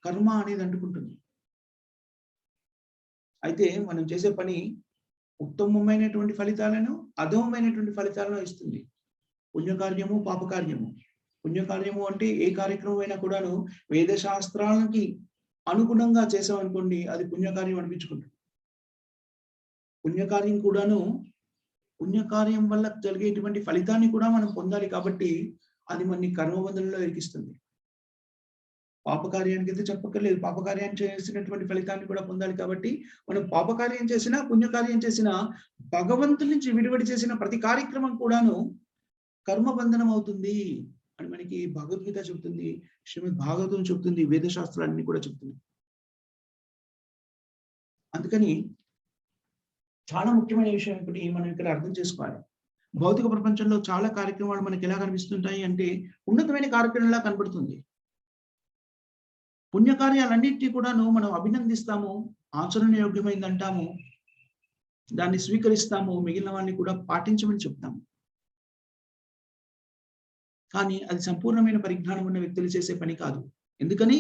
కర్మ అనేది అంటుకుంటుంది. అయితే మనం చేసే పని ఉత్తమమైనటువంటి ఫలితాలను, అధమమైనటువంటి ఫలితాలను ఇస్తుంది. పుణ్యకార్యము, పాపకార్యము. పుణ్యకార్యము అంటే ఏ కార్యక్రమం అయినా కూడాను వేద శాస్త్రాలకి అనుగుణంగా చేసామనుకోండి అది పుణ్యకార్యం అనిపించుకుంటుంది. పుణ్యకార్యం కూడాను పుణ్యకార్యం వల్ల కలిగేటువంటి ఫలితాన్ని కూడా మనం పొందాలి కాబట్టి అది మనని కర్మబంధంలో ఇరికిస్తుంది. పాపకార్యానికి అయితే చెప్పక్కర్లేదు. పాపకార్యం చేసినటువంటి ఫలితాన్ని కూడా పొందాలి కాబట్టి మనం పాపకార్యం చేసినా, పుణ్యకార్యం చేసినా భగవంతుడి నుంచి విడివడి చేసిన ప్రతి కార్యక్రమం కూడాను కర్మబంధనం అవుతుంది అని మనకి భగవద్గీత చెబుతుంది, శ్రీమద్ భాగవతం చెబుతుంది, వేద శాస్త్రాలన్నీ కూడా చెప్తుంది. అందుకని చాలా ముఖ్యమైన విషయం ఒకటి మనం ఇక్కడ అర్థం చేసుకోవాలి. భౌతిక ప్రపంచంలో చాలా కార్యక్రమాలు మనకి ఎలా కనిపిస్తుంటాయి అంటే ఉన్నతమైన కార్యక్రమంలా కనబడుతుంది. పుణ్యకార్యాలన్నిటినీ కూడాను మనం అభినందిస్తాము, ఆచరణయోగ్యమైందంటాము, దాన్ని స్వీకరిస్తాము, మిగిలిన వారిని కూడా పాటించమని చెప్తాము. కానీ అది సంపూర్ణమైన పరిజ్ఞానం ఉన్న వ్యక్తులు చేసే పని కాదు. ఎందుకని?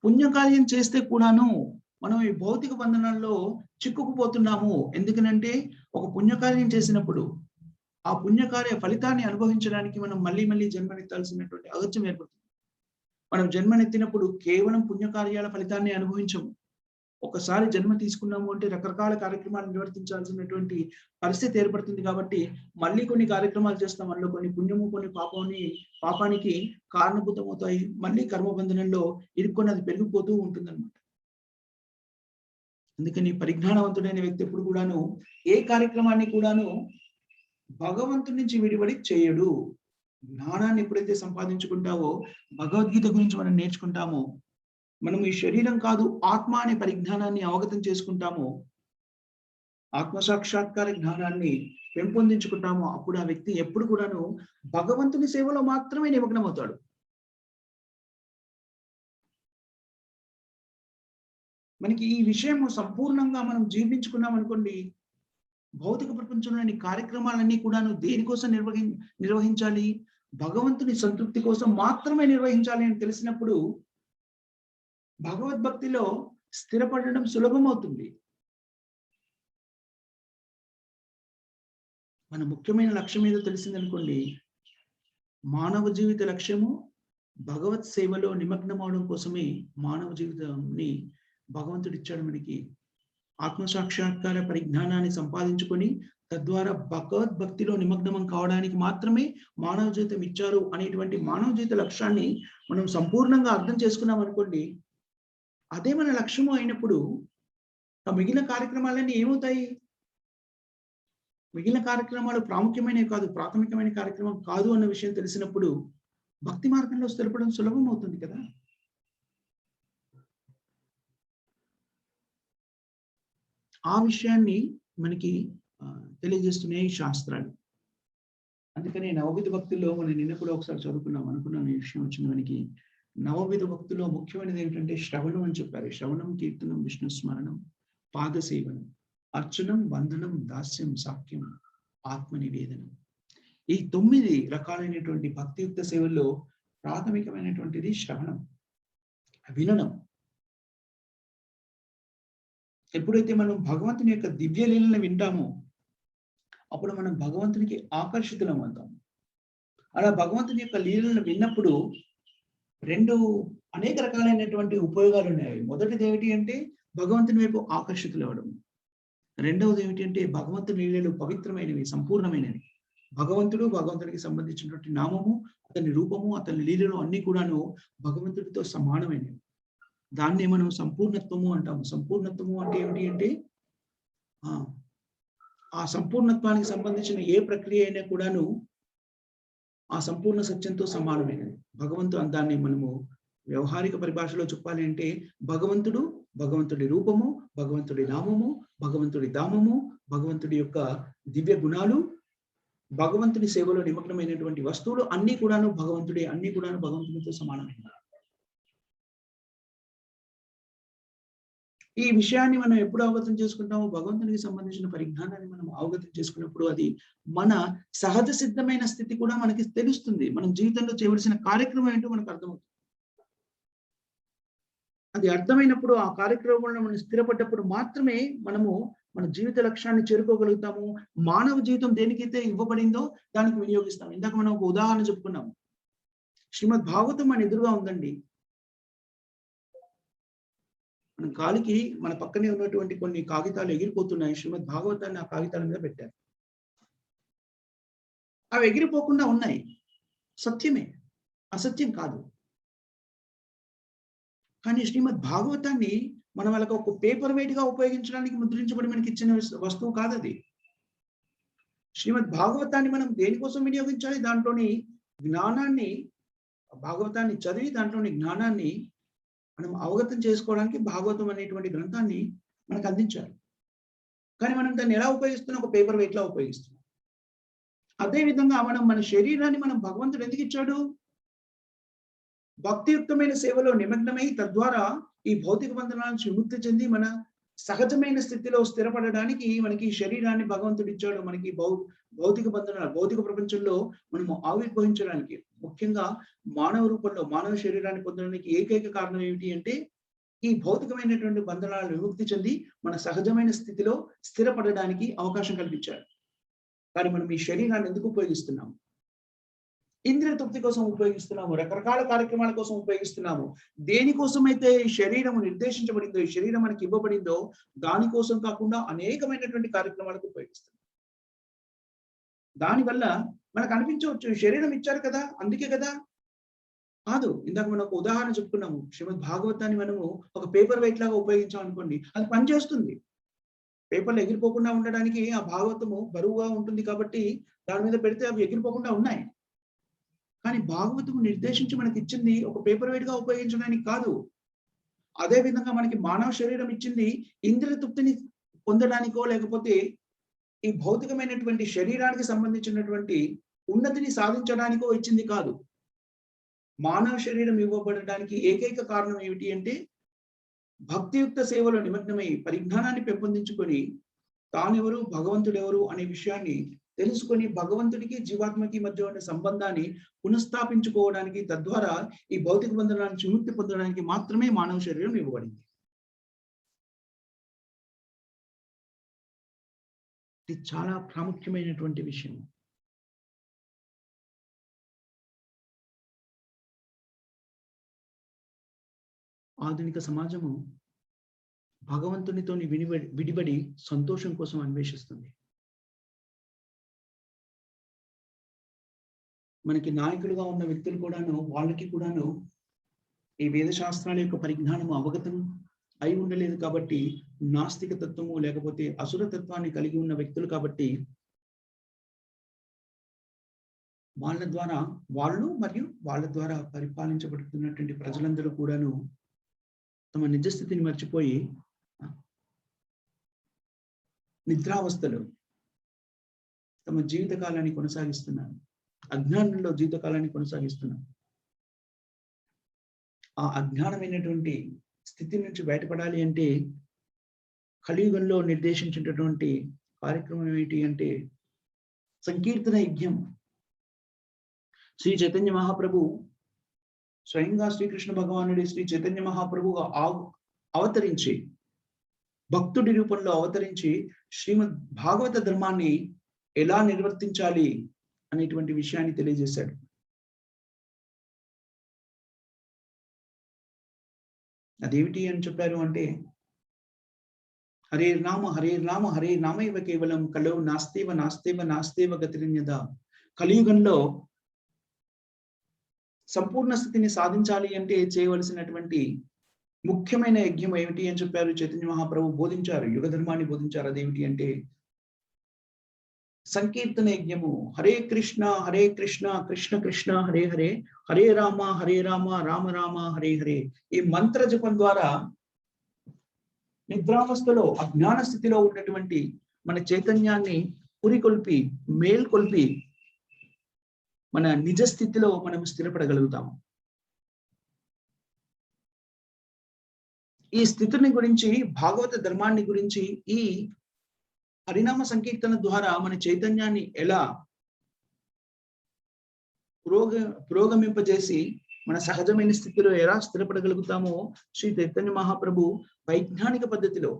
పుణ్యకార్యం చేస్తే కూడాను మనం ఈ భౌతిక బంధనాల్లో చిక్కుకుపోతున్నాము. ఎందుకనంటే ఒక పుణ్యకార్యం చేసినప్పుడు ఆ పుణ్యకార్య ఫలితాన్ని అనుభవించడానికి మనం మళ్ళీ జన్మనెత్తాల్సినటువంటి అగత్యం ఏర్పడుతుంది. మనం జన్మనెత్తినప్పుడు కేవలం పుణ్యకార్యాల ఫలితాన్ని అనుభవించము. ఒకసారి జన్మ తీసుకున్నాము అంటే రకరకాల కార్యక్రమాలు నిర్వర్తించాల్సినటువంటి పరిస్థితి ఏర్పడుతుంది కాబట్టి మళ్ళీ కొన్ని కార్యక్రమాలు చేస్తాం. అందులో కొన్ని పుణ్యము, కొన్ని పాపానికి కారణభూతమవుతాయి. మళ్ళీ కర్మబంధనంలో ఇరుక్కొని అది పెరిగిపోతూ ఉంటుందన్నమాట. అందుకని పరిజ్ఞానవంతుడైన వ్యక్తి ఎప్పుడు కూడాను ఏ కార్యక్రమాన్ని కూడాను భగవంతుడి నుంచి విడివడి చేయడు. జ్ఞానాన్ని ఎప్పుడైతే సంపాదించుకుంటావో, భగవద్గీత గురించి మనం నేర్చుకుంటామో, మనం ఈ శరీరం కాదు ఆత్మ అనే పరిజ్ఞానాన్ని అవగతం చేసుకుంటామో, ఆత్మ సాక్షాత్కార జ్ఞానాన్ని పెంపొందించుకుంటామో, అప్పుడు ఆ వ్యక్తి ఎప్పుడు కూడాను భగవంతుని సేవలో మాత్రమే నిమగ్నమవుతాడు. మనకి ఈ విషయము సంపూర్ణంగా మనం జీవించుకున్నాం అనుకోండి, భౌతిక ప్రపంచంలోని కార్యక్రమాలన్నీ కూడాను దేనికోసం నిర్వహించాలి? భగవంతుని సంతృప్తి కోసం మాత్రమే నిర్వహించాలి అని తెలిసినప్పుడు భగవద్భక్తిలో స్థిరపడడం సులభమవుతుంది. మన ముఖ్యమైన లక్ష్యం ఏదో తెలిసిందనుకోండి, మానవ జీవిత లక్ష్యము భగవత్ సేవలో నిమగ్నమవడం కోసమే మానవ జీవితాన్ని భగవంతుడిచ్చాడు మనకి. ఆత్మ సాక్షాత్కార పరిజ్ఞానాన్ని సంపాదించుకొని తద్వారా భగవద్భక్తిలో నిమగ్నం కావడానికి మాత్రమే మానవ జీవితం ఇచ్చారు అనేటువంటి మానవ జీవిత లక్ష్యాన్ని మనం సంపూర్ణంగా అర్థం చేసుకున్నాం అనుకోండి, అదే మన లక్ష్యము అయినప్పుడు ఆ మిగిలిన కార్యక్రమాలన్నీ ఏమవుతాయి? మిగిలిన కార్యక్రమాలు ప్రాముఖ్యమైనవి కాదు, ప్రాథమికమైన కార్యక్రమం కాదు అన్న విషయం తెలిసినప్పుడు భక్తి మార్గంలో స్థిరపడడం సులభం అవుతుంది కదా. ఆ విషయాన్ని మనకి తెలియజేస్తున్నాయి శాస్త్రాలు. అందుకని నవవిధ భక్తుల్లో మనం నిన్న కూడా ఒకసారి చదువుకున్నాం అనుకున్నాను. ఈ విషయం వచ్చింది మనకి. నవవిధ భక్తుల్లో ముఖ్యమైనది ఏమిటంటే శ్రవణం అని చెప్పారు. శ్రవణం, కీర్తనం, విష్ణు స్మరణం, పాదసేవనం, అర్చనం, వందనం, దాస్యం, సాఖ్యం, ఆత్మ నివేదనం. ఈ 9 రకాలైనటువంటి భక్తియుక్త సేవల్లో ప్రాథమికమైనటువంటిది శ్రవణం, వినడం. ఎప్పుడైతే మనం భగవంతుని యొక్క దివ్య లీలను వింటామో అప్పుడు మనం భగవంతునికి ఆకర్షితులం అవుతాం. అలా భగవంతుని యొక్క లీలను విన్నప్పుడు అనేక రకాలైనటువంటి ఉపయోగాలు ఉన్నాయి. మొదటిది ఏమిటి అంటే భగవంతుని వైపు ఆకర్షితులవ్వడం. రెండవది ఏమిటి అంటే భగవంతుని లీలలు పవిత్రమైనవి, సంపూర్ణమైనవి. భగవంతుడికి సంబంధించినటువంటి నామము, అతని రూపము, అతని లీలలు అన్ని కూడాను భగవంతుడితో సమానమైనవి. దాన్ని మనం సంపూర్ణత్వము అంటాము. సంపూర్ణత్వము అంటే ఏమిటి అంటే ఆ సంపూర్ణత్వానికి సంబంధించిన ఏ ప్రక్రియ అయినా కూడాను ఆ సంపూర్ణ సత్యంతో సమానమైనది. దాన్ని మనము వ్యవహారిక పరిభాషలో చెప్పాలి అంటే భగవంతుడు, భగవంతుడి రూపము, భగవంతుడి నామము, భగవంతుడి ధామము, భగవంతుడి యొక్క దివ్య గుణాలు, భగవంతుడి సేవలో నిమగ్నమైనటువంటి వస్తువులు అన్ని కూడాను భగవంతునితో సమానమైనవి. ఈ విషయాన్ని మనం ఎప్పుడు అవగతం చేసుకుంటామో, భగవంతునికి సంబంధించిన పరిజ్ఞానాన్ని మనం అవగతం చేసుకున్నప్పుడు అది మన సహజ సిద్ధమైన స్థితి కూడా మనకి తెలుస్తుంది. మనం జీవితంలో చేయవలసిన కార్యక్రమం ఏంటో మనకు అర్థమవుతుంది. అది అర్థమైనప్పుడు ఆ కార్యక్రమంలో మనం స్థిరపడ్డప్పుడు మాత్రమే మనము మన జీవిత లక్ష్యాన్ని చేరుకోగలుగుతాము. మానవ జీవితం దేనికైతే ఇవ్వబడిందో దానికి వినియోగిస్తాం. ఇందాక మనం ఒక ఉదాహరణ చెప్పుకున్నాము. శ్రీమద్ భాగవతం మన ఎదురుగా ఉందండి. మన గాలికి మన పక్కనే ఉన్నటువంటి కొన్ని కాగితాలు ఎగిరిపోతున్నాయి. శ్రీమద్ భాగవతాన్ని ఆ కాగితాల మీద పెట్టారు. అవి ఎగిరిపోకుండా ఉన్నాయి. సత్యమే, అసత్యం కాదు. కానీ శ్రీమద్ భాగవతాన్ని మనం వాళ్ళకి ఒక పేపర్ వెయిట్ గా ఉపయోగించడానికి ముద్రించబడి మనకి ఇచ్చిన వస్తువు కాదది. శ్రీమద్ భాగవతాన్ని మనం దేనికోసం వినియోగించాలి? దాంట్లోని జ్ఞానాన్ని, భాగవతాన్ని చదివి దాంట్లోని జ్ఞానాన్ని మనం అవగతం చేసుకోవడానికి భాగవతం అనేటువంటి గ్రంథాన్ని మనకు అందించారు. కానీ మనం దాన్ని ఎలా ఉపయోగిస్తున్నాం? ఒక పేపర్ వెయిట్ లా ఉపయోగిస్తున్నాం. అదేవిధంగా మన శరీరాన్ని భగవంతుడు ఎందుకు ఇచ్చాడు? భక్తియుక్తమైన సేవలో నిమగ్నమై తద్వారా ఈ భౌతిక బంధనాల నుంచి విముక్తి చెంది మన సహజమైన స్థితిలో స్థిరపడడానికి మనకి శరీరాన్ని భగవంతుడు ఇచ్చాడు. మనకి భౌతిక బంధనాలు, భౌతిక ప్రపంచంలో మనము ఆవిర్భవించడానికి, ముఖ్యంగా మానవ రూపంలో మానవ శరీరాన్ని పొందడానికి ఏకైక కారణం ఏమిటి అంటే ఈ భౌతికమైనటువంటి బంధనాలను విముక్తి చెంది మన సహజమైన స్థితిలో స్థిరపడడానికి అవకాశం కల్పించాడు. కానీ మనం ఈ శరీరాన్ని ఎందుకు ఉపయోగిస్తున్నాము? ఇంద్రియ తృప్తి కోసం ఉపయోగిస్తున్నాము, రకరకాల కార్యక్రమాల కోసం ఉపయోగిస్తున్నాము. దేనికోసమైతే ఈ శరీరం నిర్దేశించబడిందో, ఈ శరీరం మనకి ఇవ్వబడిందో దానికోసం కాకుండా అనేకమైనటువంటి కార్యక్రమాలకు ఉపయోగిస్తున్నాం. దానివల్ల మనకు అనిపించవచ్చు ఈ శరీరం ఇచ్చారు కదా అందుకే కదా. కాదు. ఇందాక మనం ఒక ఉదాహరణ చెప్పుకున్నాము. శ్రీమద్ భాగవతాన్ని మనము ఒక పేపర్ వెయిట్ లాగా ఉపయోగించాం అనుకోండి, అది పనిచేస్తుంది. పేపర్లు ఎగిరిపోకుండా ఉండడానికి ఆ భాగవతము బరువుగా ఉంటుంది కాబట్టి దాని మీద పెడితే అవి ఎగిరిపోకుండా ఉన్నాయి. కానీ భాగవతము నిర్దేశించి మనకి ఇచ్చింది ఒక పేపర్ వెయిట్ గా ఉపయోగించడానికి కాదు. అదే విధంగా మనకి మానవ శరీరం ఇచ్చింది ఇంద్రియ తృప్తిని పొందడానికో లేకపోతే ఈ భౌతికమైనటువంటి శరీరానికి సంబంధించినటువంటి ఉన్నతిని సాధించడానికో ఇచ్చింది కాదు. మానవ శరీరం ఇవ్వబడడానికి ఏకైక కారణం ఏమిటి అంటే భక్తియుక్త సేవలో నిమగ్నమై పరిజ్ఞానాన్ని పెంపొందించుకొని తానెవరు, భగవంతుడెవరు అనే విషయాన్ని తెలుసుకొని భగవంతుడికి జీవాత్మకి మధ్య ఉన్న సంబంధాన్ని పునఃస్థాపించుకోవడానికి, తద్వారా ఈ భౌతిక బంధనాల నుంచి విముక్తి పొందడానికి మాత్రమే మానవ శరీరం ఇవ్వబడింది. ఇది చాలా ప్రాముఖ్యమైనటువంటి విషయం. ఆధునిక సమాజము భగవంతునితోని విడిబడి సంతోషం కోసం అన్వేషిస్తుంది. మనకి నాయకులుగా ఉన్న వ్యక్తులు కూడాను, వాళ్ళకి కూడాను ఈ వేద శాస్త్రాల యొక్క పరిజ్ఞానము అవగతం అయి ఉండలేదు కాబట్టి, నాస్తిక తత్వము లేకపోతే అసుర తత్వాన్ని కలిగి ఉన్న వ్యక్తులు కాబట్టి, వాళ్ళ ద్వారా వాళ్ళు మరియు వాళ్ళ ద్వారా పరిపాలించబడుతున్నటువంటి ప్రజలందరూ కూడాను తమ నిజస్థితిని మర్చిపోయి నిద్రావస్థలో తమ జీవితకాలాన్ని కొనసాగిస్తున్నారు. అజ్ఞానంలో జీవితకాలాన్ని కొనసాగిస్తున్నారు. ఆ అజ్ఞానమైనటువంటి స్థితి నుంచి బయటపడాలి అంటే కలియుగంలో నిర్దేశించినటువంటి కార్యక్రమం ఏంటి అంటే సంకీర్తన యజ్ఞం. శ్రీ చైతన్య మహాప్రభు స్వయంగా శ్రీకృష్ణ భగవానుడి శ్రీ చైతన్య మహాప్రభుగా అవతరించి, భక్తుడి రూపంలో అవతరించి శ్రీమద్ భాగవత ధర్మాన్ని ఎలా నిర్వర్తించాలి అనేటువంటి విషయాన్ని తెలియజేశాడు. అదేమిటి అని చెప్పారు అంటే, హరే రామ హరే రామ హరే నామైవ కేవలం కలో నాస్తేవ నాస్తేవ నాస్తేవ గతిరిన్యద. కలియుగంలో సంపూర్ణ స్థితిని సాధించాలి అంటే చేయవలసినటువంటి ముఖ్యమైన యజ్ఞం ఏమిటి అని చెప్పారు చైతన్య మహాప్రభు బోధించారు, యుగ ధర్మాన్ని బోధించారు. అదేమిటి అంటే సంకీర్తన యజ్ఞము. హరే కృష్ణ కృష్ణ కృష్ణ హరే హరే, హరే రామ రామ రామ హరే హరే. ఈ మంత్ర జపం ద్వారా నిద్రావస్థలో అజ్ఞాన స్థితిలో ఉన్నటువంటి మన చైతన్యాన్ని పురికొల్పి మేల్కొల్పి మన నిజ స్థితిలో మనం స్థిరపడగలుగుతాము. ఈ స్థితిని గురించి, భాగవత ధర్మాన్ని గురించి ఈ హరినామ సంకీర్తన ద్వారా మన చైతన్యాన్ని ఎలా పురోగమింపజేసి మన సహజమైన స్థితిలో ఎలా స్థిరపడగలుగుతామో శ్రీ చైతన్య మహాప్రభు వైజ్ఞానిక పద్ధతిలో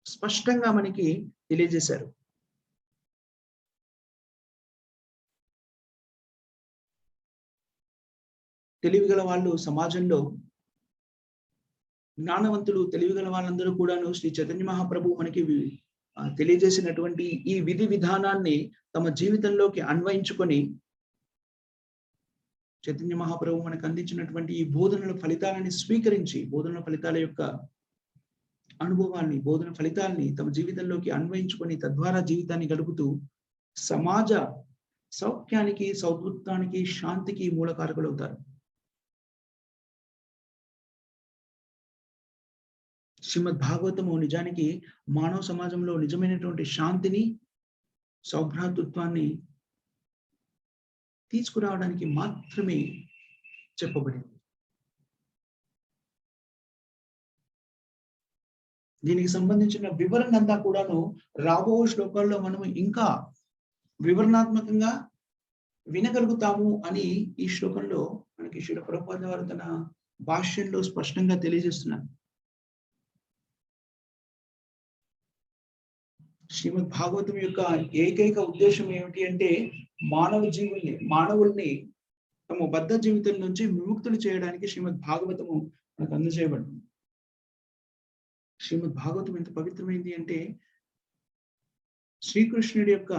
స్పష్టంగా మనకి తెలియజేశారు. తెలివిగల వాళ్ళు సమాజంలో, జ్ఞానవంతులు తెలివిగల వాళ్ళందరూ కూడాను శ్రీ చైతన్య మహాప్రభు మనకి తెలియజేసినటువంటి ఈ విధి విధానాన్ని తమ జీవితంలోకి అన్వయించుకొని చైతన్య మహాప్రభు మనకు అందించినటువంటి ఈ బోధనల ఫలితాలని స్వీకరించి, బోధనల ఫలితాల యొక్క అనుభవాన్ని, బోధన ఫలితాలని తమ జీవితంలోకి అన్వయించుకొని తద్వారా జీవితాన్ని గడుపుతూ సమాజ సౌఖ్యానికి, సౌతృత్వానికి, శాంతికి మూలకారకులు అవుతారు. శ్రీమద్ భాగవతము నిజానికి మానవ సమాజంలో నిజమైనటువంటి శాంతిని, సౌభ్రాతృత్వాన్ని తీసుకురావడానికి మాత్రమే చెప్పబడింది. దీనికి సంబంధించిన వివరణ అంతా కూడాను రాబో శ్లోకాల్లో మనము ఇంకా వివరణాత్మకంగా వినగలుగుతాము అని ఈ శ్లోకంలో మనకి శ్రీల ప్రభుపాద వారు తన భాష్యంలో స్పష్టంగా తెలియజేస్తున్నారు. శ్రీమద్ భాగవతం యొక్క ఏకైక ఉద్దేశం ఏమిటి అంటే మానవుల్ని తమ బద్ధ జీవితం నుంచి విముక్తులు చేయడానికి శ్రీమద్ భాగవతము మనకు అందజేయబడింది. శ్రీమద్ భాగవతం ఎంత పవిత్రమైంది అంటే శ్రీకృష్ణుడి యొక్క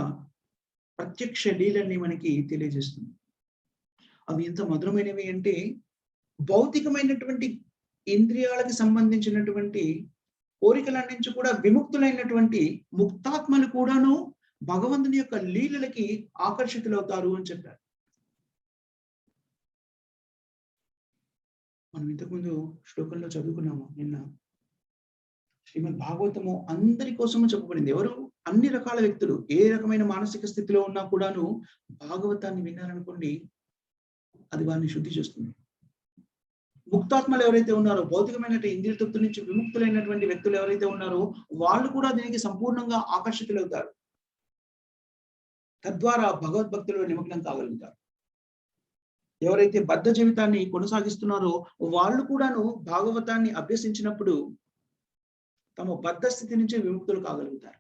ప్రత్యక్ష లీలల్ని మనకి తెలియజేస్తుంది. అవి ఎంత మధురమైనవి అంటే భౌతికమైనటువంటి ఇంద్రియాలకు సంబంధించినటువంటి కోరికల నుంచి కూడా విముక్తులైనటువంటి ముక్తాత్మలు కూడాను భగవంతుని యొక్క లీలలకి ఆకర్షితులవుతారు అని చెప్పారు. మనం ఇంతకుముందు శ్లోకంలో చదువుకున్నాము నిన్న. శ్రీమద్ భాగవతము అందరి కోసము చెప్పబడింది. ఎవరు? అన్ని రకాల వ్యక్తులు, ఏ రకమైన మానసిక స్థితిలో ఉన్నా కూడాను భాగవతాన్ని విన్నారనుకోండి, అది వారిని శుద్ధి చేస్తుంది. ముక్తాత్మలు ఎవరైతే ఉన్నారో, భౌతికమైన ఇంద్రియ తృప్తి నుంచి విముక్తులైనటువంటి వ్యక్తులు ఎవరైతే ఉన్నారో వాళ్ళు కూడా దీనికి సంపూర్ణంగా ఆకర్షితులవుతారు. తద్వారా భగవద్భక్తిలో నిమగ్నం కాగలుగుతారు. ఎవరైతే బద్ధ జీవితాన్ని కొనసాగిస్తున్నారో వాళ్ళు కూడాను భాగవతాన్ని అభ్యసించినప్పుడు తమ బద్ధ స్థితి నుంచి విముక్తులు కాగలుగుతారు.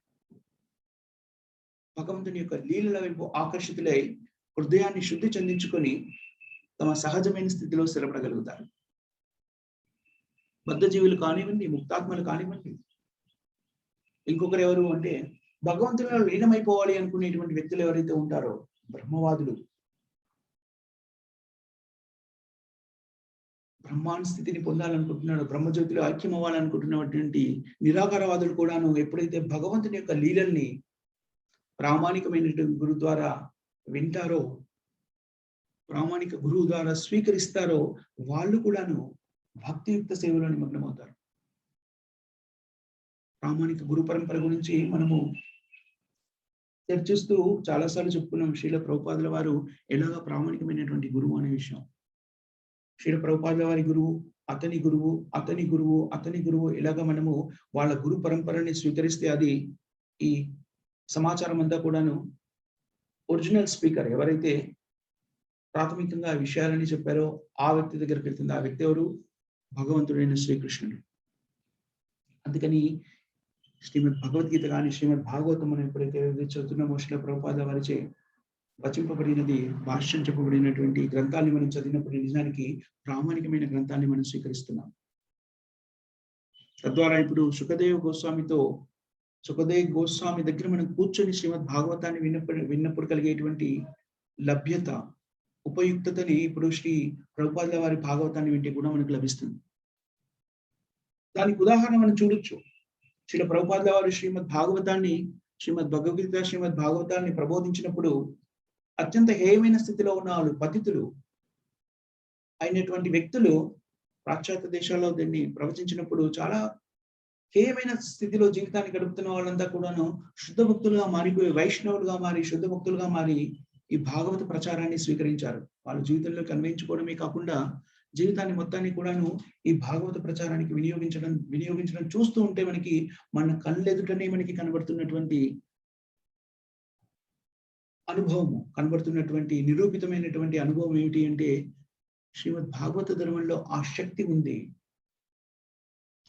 భగవంతుని యొక్క లీలల వైపు ఆకర్షితులై హృదయాన్ని శుద్ధి చెందించుకొని తమ సహజమైన స్థితిలో స్థిరపడగలుగుతారు. బద్ధ జీవులు కానివ్వండి, ముక్తాత్మలు కానివ్వండి. ఇంకొకరు ఎవరు అంటే భగవంతునిలో లీనమైపోవాలి అనుకునేటువంటి వ్యక్తులు ఎవరైతే ఉంటారో బ్రహ్మవాదులు, బ్రహ్మాండ స్థితిని పొందాలనుకుంటున్నాడు, బ్రహ్మజ్యోతిలో ఐక్యం అవ్వాలనుకుంటున్నటువంటి నిరాకారవాదులు కూడాను ఎప్పుడైతే భగవంతుని యొక్క లీలల్ని ప్రామాణికమైనటువంటి గురు ద్వారా వింటారో, ప్రామాణిక గురువు ద్వారా స్వీకరిస్తారో వాళ్ళు కూడాను భక్తియుక్త సేవలో నిమగ్నమవుతారు. ప్రామాణిక గురు పరంపర గురించి మనము చర్చిస్తూ చాలాసార్లు చెప్పుకున్నాం. శ్రీల ప్రభుపాదుల వారు ఎలాగా ప్రామాణికమైనటువంటి గురువు అనే విషయం. శ్రీల ప్రభుపాదుల వారి గురువు, అతని గురువు, అతని గురువు, అతని గురువు, ఇలాగా మనము వాళ్ళ గురు పరంపరని స్వీకరిస్తే అది ఈ సమాచారం అంతా కూడాను ఒరిజినల్ స్పీకర్ ఎవరైతే ప్రాథమికంగా ఆ విషయాలని చెప్పారో ఆ వ్యక్తి దగ్గరికి వెళ్తుంది. ఆ వ్యక్తి ఎవరు? భగవంతుడైన శ్రీకృష్ణుడు. అందుకని శ్రీమద్ భగవద్గీత కానీ శ్రీమద్ భాగవతం మనం ఎప్పుడైతే చదువుతున్నామో శ్రీల ప్రభుపాద వారిచే వచింపబడినది, భాష్యం చెప్పబడినటువంటి గ్రంథాన్ని మనం చదివినప్పుడు నిజానికి ప్రామాణికమైన గ్రంథాన్ని మనం స్వీకరిస్తున్నాం. తద్వారా ఇప్పుడు సుఖదేవ్ గోస్వామి దగ్గర మనం కూర్చొని శ్రీమద్ భాగవతాన్ని విన్నప్పుడు కలిగేటువంటి లభ్యత, ఉపయుక్తతని ఇప్పుడు శ్రీ ప్రభుపాదుల వారి భాగవతాన్ని వింటే కూడా మనకు లభిస్తుంది. దానికి ఉదాహరణ మనం చూడొచ్చు. శ్రీల ప్రభుపాదుల వారు శ్రీమద్ భాగవతాన్ని, శ్రీమద్ భగవద్గీత, శ్రీమద్ భాగవతాన్ని ప్రబోధించినప్పుడు అత్యంత హేయమైన స్థితిలో ఉన్న వాళ్ళు, పతితులు అయినటువంటి వ్యక్తులు పాశ్చాత్య దేశాల్లో దీన్ని ప్రవచించినప్పుడు చాలా హేయమైన స్థితిలో జీవితాన్ని గడుపుతున్న వాళ్ళంతా కూడాను శుద్ధ భక్తులుగా మారిపోయి, వైష్ణవులుగా మారి, శుద్ధ భక్తులుగా మారి ఈ భాగవత ప్రచారాన్ని స్వీకరించారు. వాళ్ళ జీవితంలో అన్వయించుకోవడమే కాకుండా జీవితాన్ని మొత్తాన్ని కూడాను ఈ భాగవత ప్రచారానికి వినియోగించడం చూస్తూ ఉంటే మనకి మన కళ్ళెదుటనే మనకి కనబడుతున్నటువంటి అనుభవము, కనబడుతున్నటువంటి నిరూపితమైనటువంటి అనుభవం ఏమిటి అంటే శ్రీమద్ భాగవత ధర్మంలో ఆ శక్తి ఉంది,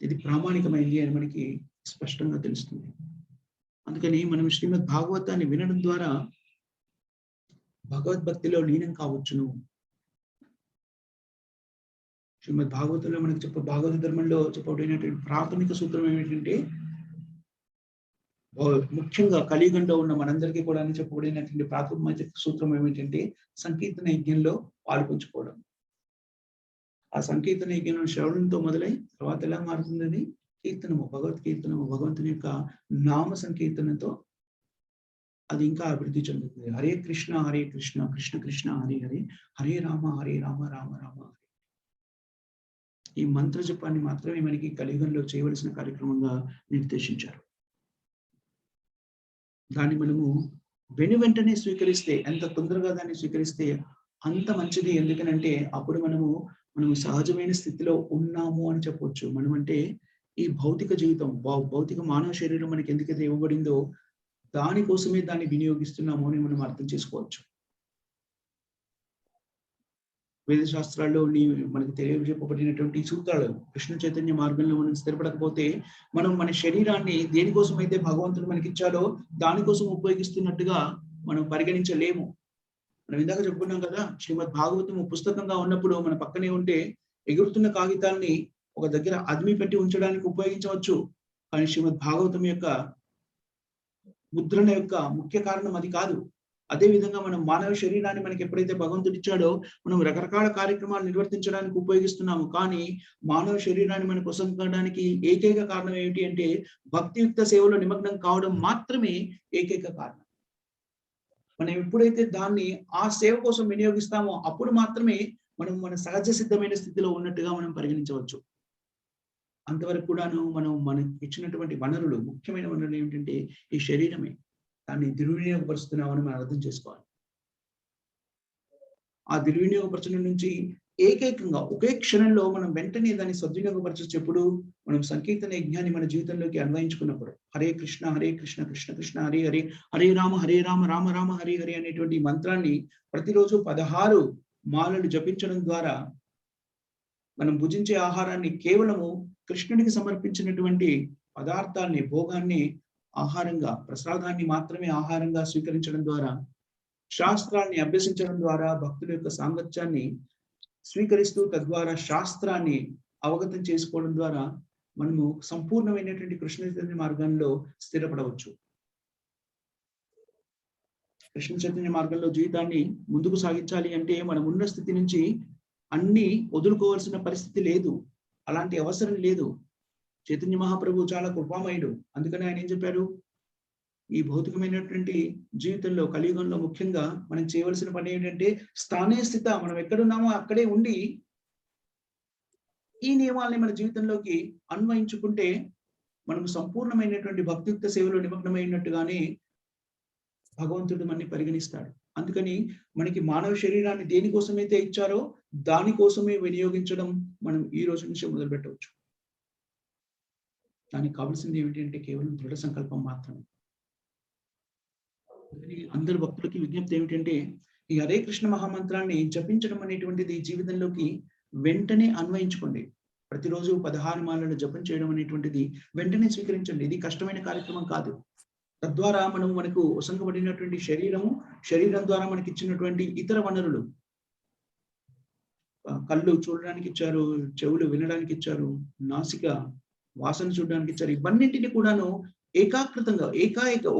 ఇది ప్రామాణికమైంది అని మనకి స్పష్టంగా తెలుస్తుంది. అందుకని మనం శ్రీమద్ భాగవతాన్ని వినడం ద్వారా భగవద్భక్తిలో లీనం కావచ్చును. శ్రీమద్ భాగవతంలో మనకి భాగవత ధర్మంలో చెప్పబడినటువంటి ప్రాథమిక సూత్రం ఏమిటంటే, ముఖ్యంగా కలియుగంలో ఉన్న మనందరికీ కూడా చెప్పబడినటువంటి ప్రాథమిక సూత్రం ఏమిటంటే సంకీర్తన యజ్ఞంలో పాల్పంచుకోవడం. ఆ సంకీర్తన యజ్ఞం శ్రవణంతో మొదలై తర్వాత ఎలా మారుతుంది? కీర్తనము, భగవత్ కీర్తనము, భగవంతుని యొక్క నామ సంకీర్తనతో అది ఇంకా అభివృద్ధి చెందుతుంది. హరే కృష్ణ కృష్ణ కృష్ణ హరే హరే, హరే రామ రామ రామ హరే. ఈ మంత్ర జపాన్ని మాత్రమే మనకి కలియుగంలో చేయవలసిన కార్యక్రమంగా నిర్దేశించారు. దాన్ని మనము వెంటనే స్వీకరిస్తే, ఎంత తొందరగా దాన్ని స్వీకరిస్తే అంత మంచిది. ఎందుకనంటే అప్పుడు మనము సహజమైన స్థితిలో ఉన్నాము అని చెప్పొచ్చు. మనం అంటే ఈ భౌతిక జీవితం, భౌతిక మానవ శరీరం మనకి ఎందుకైతే ఇవ్వబడిందో దానికోసమే దాన్ని వినియోగిస్తున్నాము అని మనం అర్థం చేసుకోవచ్చు. వేద శాస్త్రాల్లో మనకి తెలియజెప్పబడినటువంటి సూత్రాలు, కృష్ణ చైతన్య మార్గంలో మనం స్థిరపడకపోతే మనం మన శరీరాన్ని దేనికోసం అయితే భగవంతుడు మనకి ఇచ్చాడో దానికోసం ఉపయోగిస్తున్నట్టుగా మనం పరిగణించలేము. మనం ఇందాక చెప్పుకున్నాం కదా, శ్రీమద్ భాగవతం పుస్తకంగా ఉన్నప్పుడు మన పక్కనే ఉంటే ఎగురుతున్న కాగితాల్ని ఒక దగ్గర అదిమి పెట్టి ఉంచడానికి ఉపయోగించవచ్చు. కానీ శ్రీమద్ భాగవతం యొక్క ముద్రణ యొక్క ముఖ్య కారణం అది కాదు. అదే విధంగా మనం మానవ శరీరాన్ని మనకి ఎప్పుడైతే భగవంతుడు ఇచ్చాడో మనం రకరకాల కార్యక్రమాలు నిర్వర్తించడానికి ఉపయోగిస్తున్నాము. కానీ మానవ శరీరాన్ని మనకు పొందడానికి ఏకైక కారణం ఏమిటి అంటే భక్తియుక్త సేవలో నిమగ్నం కావడం మాత్రమే ఏకైక కారణం. మనం ఎప్పుడైతే దాన్ని ఆ సేవ కోసం వినియోగిస్తామో అప్పుడు మాత్రమే మనం మన సహజ సిద్ధమైన స్థితిలో ఉన్నట్టుగా మనం పరిగణించవచ్చు. అంతవరకు కూడాను మనం మనకి ఇచ్చినటువంటి వనరులు, ముఖ్యమైన వనరులు ఏమిటంటే ఈ శరీరమే. దాన్ని దుర్వినియోగపరుస్తున్నామని మనం అర్థం చేసుకోవాలి. ఆ దుర్వినియోగపరచడం నుంచి ఏకైకంగా ఒకే క్షణంలో మనం వెంటనే దాన్ని సద్వినియోగపరచొచ్చు ఎప్పుడు? మనం సంకీర్తన యజ్ఞాన్ని మన జీవితంలోకి అన్వయించుకున్నప్పుడు. హరే కృష్ణ, హరే కృష్ణ, కృష్ణ కృష్ణ హరే హరే, హరే రామ, రామ రామ హరే హరే అనేటువంటి మంత్రాన్ని ప్రతిరోజు 16 మాలలు జపించడం ద్వారా మనం భుజించే ఆహారాన్ని కేవలము కృష్ణునికి సమర్పించినటువంటి పదార్థాల్ని, భోగాన్ని ఆహారంగా, ప్రసాదాన్ని మాత్రమే ఆహారంగా స్వీకరించడం ద్వారా, శాస్త్రాన్ని అభ్యసించడం ద్వారా, భక్తుల యొక్క సాంగత్యాన్ని స్వీకరిస్తూ తద్వారా శాస్త్రాన్ని అవగతం చేసుకోవడం ద్వారా మనము సంపూర్ణమైనటువంటి కృష్ణ చైతన్య మార్గంలో స్థిరపడవచ్చు. కృష్ణ చైతన్య మార్గంలో జీవితాన్ని ముందుకు సాగించాలి అంటే మనం ఉన్న స్థితి నుంచి అన్ని వదులుకోవాల్సిన పరిస్థితి లేదు. అలాంటి అవసరం లేదు. చైతన్య మహాప్రభు చాలా కృపామయుడు. అందుకని ఆయన ఏం చెప్పారు? ఈ భౌతికమైనటువంటి జీవితంలో, కలియుగంలో ముఖ్యంగా మనం చేయవలసిన పని ఏంటంటే స్థానే స్థిత, మనం ఎక్కడున్నామో అక్కడే ఉండి ఈ నియమాల్ని మన జీవితంలోకి అన్వయించుకుంటే మనం సంపూర్ణమైనటువంటి భక్తియుక్త సేవలో నిమగ్నమైనట్టుగానే భగవంతుడు మనని పరిగణిస్తాడు. అందుకని మనకి మానవ శరీరాన్ని దేనికోసమైతే ఇచ్చారో దానికోసమే వినియోగించడం మనం ఈ రోజు నుంచి మొదలు పెట్టవచ్చు. దానికి కావాల్సింది ఏమిటంటే కేవలం దృఢ సంకల్పం మాత్రమే. అందరు భక్తులకి విజ్ఞప్తి ఏమిటంటే ఈ హరే కృష్ణ మహామంత్రాన్ని జపించడం అనేటువంటిది జీవితంలోకి వెంటనే అన్వయించుకోండి. ప్రతిరోజు 16 మాలలు జపం చేయడం అనేటువంటిది వెంటనే స్వీకరించండి. ఇది కష్టమైన కార్యక్రమం కాదు. తద్వారా మనకు ఉసంగబడినటువంటి శరీరం ద్వారా మనకి ఇచ్చినటువంటి ఇతర వనరులు, కళ్ళు చూడడానికి ఇచ్చారు, చెవులు వినడానికి ఇచ్చారు, నాసిక వాసన చూడడానికి ఇచ్చారు. ఇవన్నింటినీ కూడాను ఏకాకృతంగా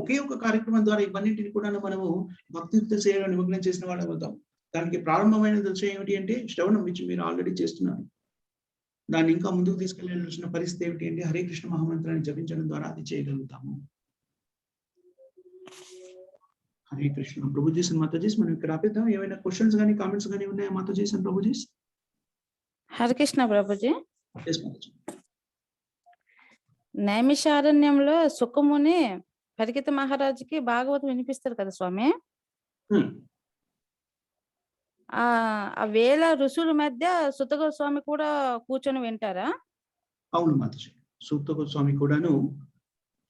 ఒకే ఒక కార్యక్రమం ద్వారా ఇవన్నింటిని కూడాను మనము భక్తియుక్త సేవలో నిమగ్నం చేసిన వాళ్ళం అవుతాం. దానికి ప్రారంభమైన దశ ఏమిటి అంటే శ్రవణం, which మీరు ఆల్రెడీ చేస్తున్నారు. దాన్ని ఇంకా ముందుకు తీసుకెళ్లాల్సిన పరిస్థితి ఏమిటి అంటే హరే కృష్ణ మహామంత్రాన్ని జపించడం ద్వారా అది చేయగలుగుతాము. హరే కృష్ణ. ప్రభుజీస్ అండ్ మాతాజీస్, మనం ఇక్కడ ఆపేద్దాం. ఏమైనా క్వశ్చన్స్ కానీ కామెంట్స్ కానీ ఉన్నాయా మాతాజీస్ అండ్ ప్రభుజీస్? హరే కృష్ణ ప్రభుజీ. Yes, మాతాజీ. నైమిషారణ్యంలో సుఖముని పరిగిత మహారాజుకి భాగవతం వినిపిస్తారు కదా స్వామి. ఆ వేల ఋషుల మధ్య సుత గోస్వామి కూడా కూర్చొని వింటారా? అవును మాతాజీ. సూత గోస్వామి కూడాను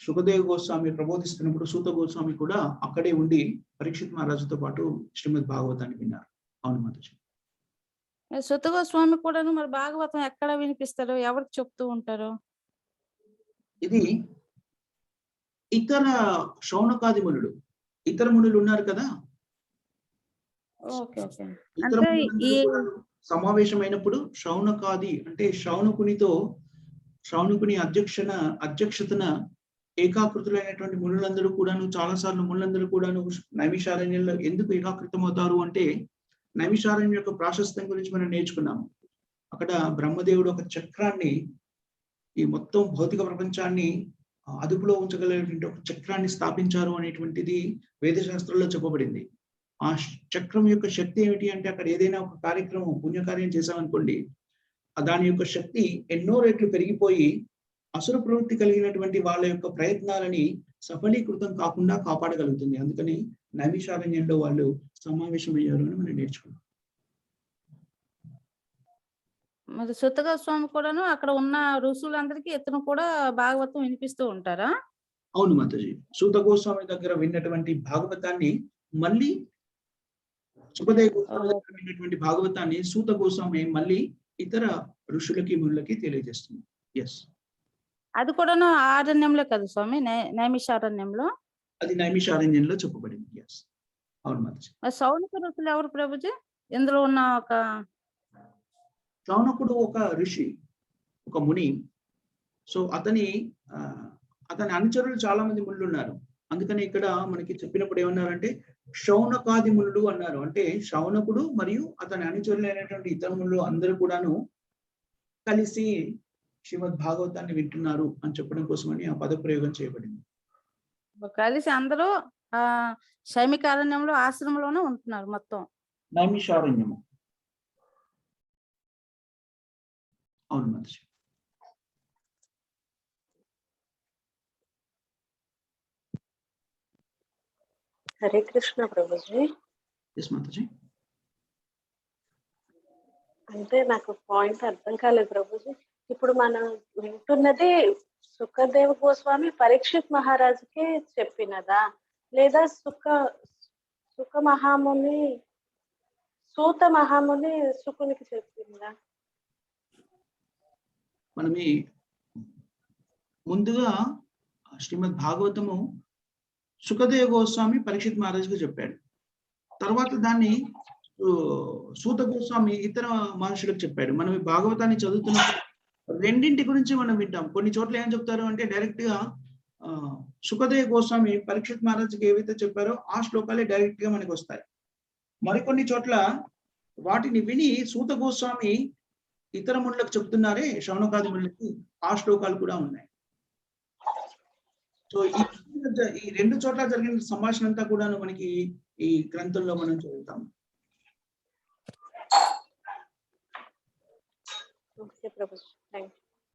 సుఖదేవ్ గోస్వామి ప్రబోధిస్తున్నప్పుడు సూత గోస్వామి కూడా అక్కడే ఉండి పరీక్షిత్ మహారాజుతో పాటు శ్రీమద్ భాగవతాన్ని విన్నారు. అవును మాతాజీ. సుత గోస్వామి కూడాను మరి భాగవతం ఎక్కడ వినిపిస్తారు, ఎవరికి చెప్తూ ఉంటారు? ఇది ఇతర శౌనకాది మునులు, ఇతర మునులు ఉన్నారు కదా, ఇతర మునులందరూ కూడా సమావేశమైనప్పుడు శౌనకాది అంటే శౌనకుని అధ్యక్షతన ఏకాకృతులైనటువంటి మునులందరూ కూడాను మునులందరూ కూడాను నైమిషారణ్యంలో ఎందుకు ఏకాకృతం అవుతారు అంటే నైమిషారణ్యం యొక్క ప్రాశస్త్యం గురించి మనం నేర్చుకున్నాము. అక్కడ బ్రహ్మదేవుడు ఒక చక్రాన్ని, ఈ మొత్తం భౌతిక ప్రపంచాన్ని అదుపులో ఉంచగలిగినటువంటి ఒక చక్రాన్ని స్థాపించారు అనేటువంటిది వేదశాస్త్రంలో చెప్పబడింది. ఆ చక్రం యొక్క శక్తి ఏమిటి అంటే అక్కడ ఏదైనా ఒక కార్యక్రమం, పుణ్యకార్యం చేశామనుకోండి, దాని యొక్క శక్తి ఎన్నో రెట్లు పెరిగిపోయి అసుర ప్రవృత్తి కలిగినటువంటి వాళ్ళ యొక్క ప్రయత్నాలని సఫలీకృతం కాకుండా కాపాడగలుగుతుంది. అందుకని నైమిషారణ్యంలో వాళ్ళు సమావేశమయ్యారు అని మనం నేర్చుకున్నాం. మరి సుత గోస్వామి కూడాను అక్కడ ఉన్న ఋషులందరికీ ఇతను కూడా భాగవతం వినిపిస్తూ ఉంటారా? అవును మాతాజీ. సూత గోస్వామి దగ్గర విన్నటువంటి భాగవతాన్ని మళ్ళీ సుఖదేవ్ గోస్వామి దగ్గర విన్నటువంటి భాగవతాన్ని సూత గోస్వామి మళ్ళీ ఇతర ఋషులకి మునులకి తెలియజేస్తుంది. ఎస్, అది కూడాను ఆరణ్యంలో కదా స్వామి, నైమిషారణ్యంలో? అది నైమిషారణ్యంలో చెప్పబడింది. ఎస్, అవును మాతాజీ. సౌనక ఋషులు ఎవరు ప్రభుజీ ఇందులో ఉన్న? శౌనకుడు ఒక ఋషి, ఒక ముని. సో అతని అనుచరులు చాలా మంది మునులు ఉన్నారు. అందుకని ఇక్కడ మనకి చెప్పినప్పుడు ఏమన్నారంటే శౌనకాది మునులు అన్నారు. అంటే శౌనకుడు మరియు అతని అనుచరులైనటువంటి ఇతర మునులు అందరూ కూడాను కలిసి శ్రీమద్ భాగవతాన్ని వింటున్నారు అని చెప్పడం కోసమని ఆ పదప్రయోగం చేయబడింది. కలిసి అందరూ శైమికారణ్యంలో ఆశ్రమంలోనే ఉంటున్నారు మొత్తం. నైమిషారణ్యము. అవును మాతాజీ. హరే కృష్ణ ప్రభుజీ. ఎస్ మాతాజీ. అంటే నాకు పాయింట్ అర్థం కాలేదు ప్రభుజీ. ఇప్పుడు మనం వింటున్నది సుఖదేవ్ గోస్వామి పరీక్షిత్ మహారాజుకే చెప్పినదా, లేదా సుఖ మహాముని సూత మహాముని సుకునికి చెప్పిందా? మనమి ముందుగా శ్రీమద్ భాగవతము సుఖదేవ గోస్వామి పరీక్షిత్ మహారాజుకు చెప్పాడు. తర్వాత దాన్ని సూత గోస్వామి ఇతర మహర్షులకు చెప్పాడు. మనం ఈ భాగవతాన్ని చదువుతున్నప్పుడు రెండింటి గురించి మనం వింటాం. కొన్ని చోట్ల ఏం చెప్తారు అంటే డైరెక్ట్ గా సుఖదేవ గోస్వామి పరీక్షిత్ మహారాజుకి ఏవైతే చెప్పారో ఆ శ్లోకాలే డైరెక్ట్ గా మనకి వస్తాయి. మరికొన్ని చోట్ల వాటిని విని సూత గోస్వామి ఇతర మునులకు చెప్తున్నారే, శౌనకాది మునులకి, ఆ శ్లోకాలు కూడా ఉన్నాయి. సో ఈ రెండు చోట్ల జరిగిన సంభాషణ అంతా కూడా మనకి ఈ గ్రంథంలో మనం చదువుతాం. ఓకే ప్రభుజీ.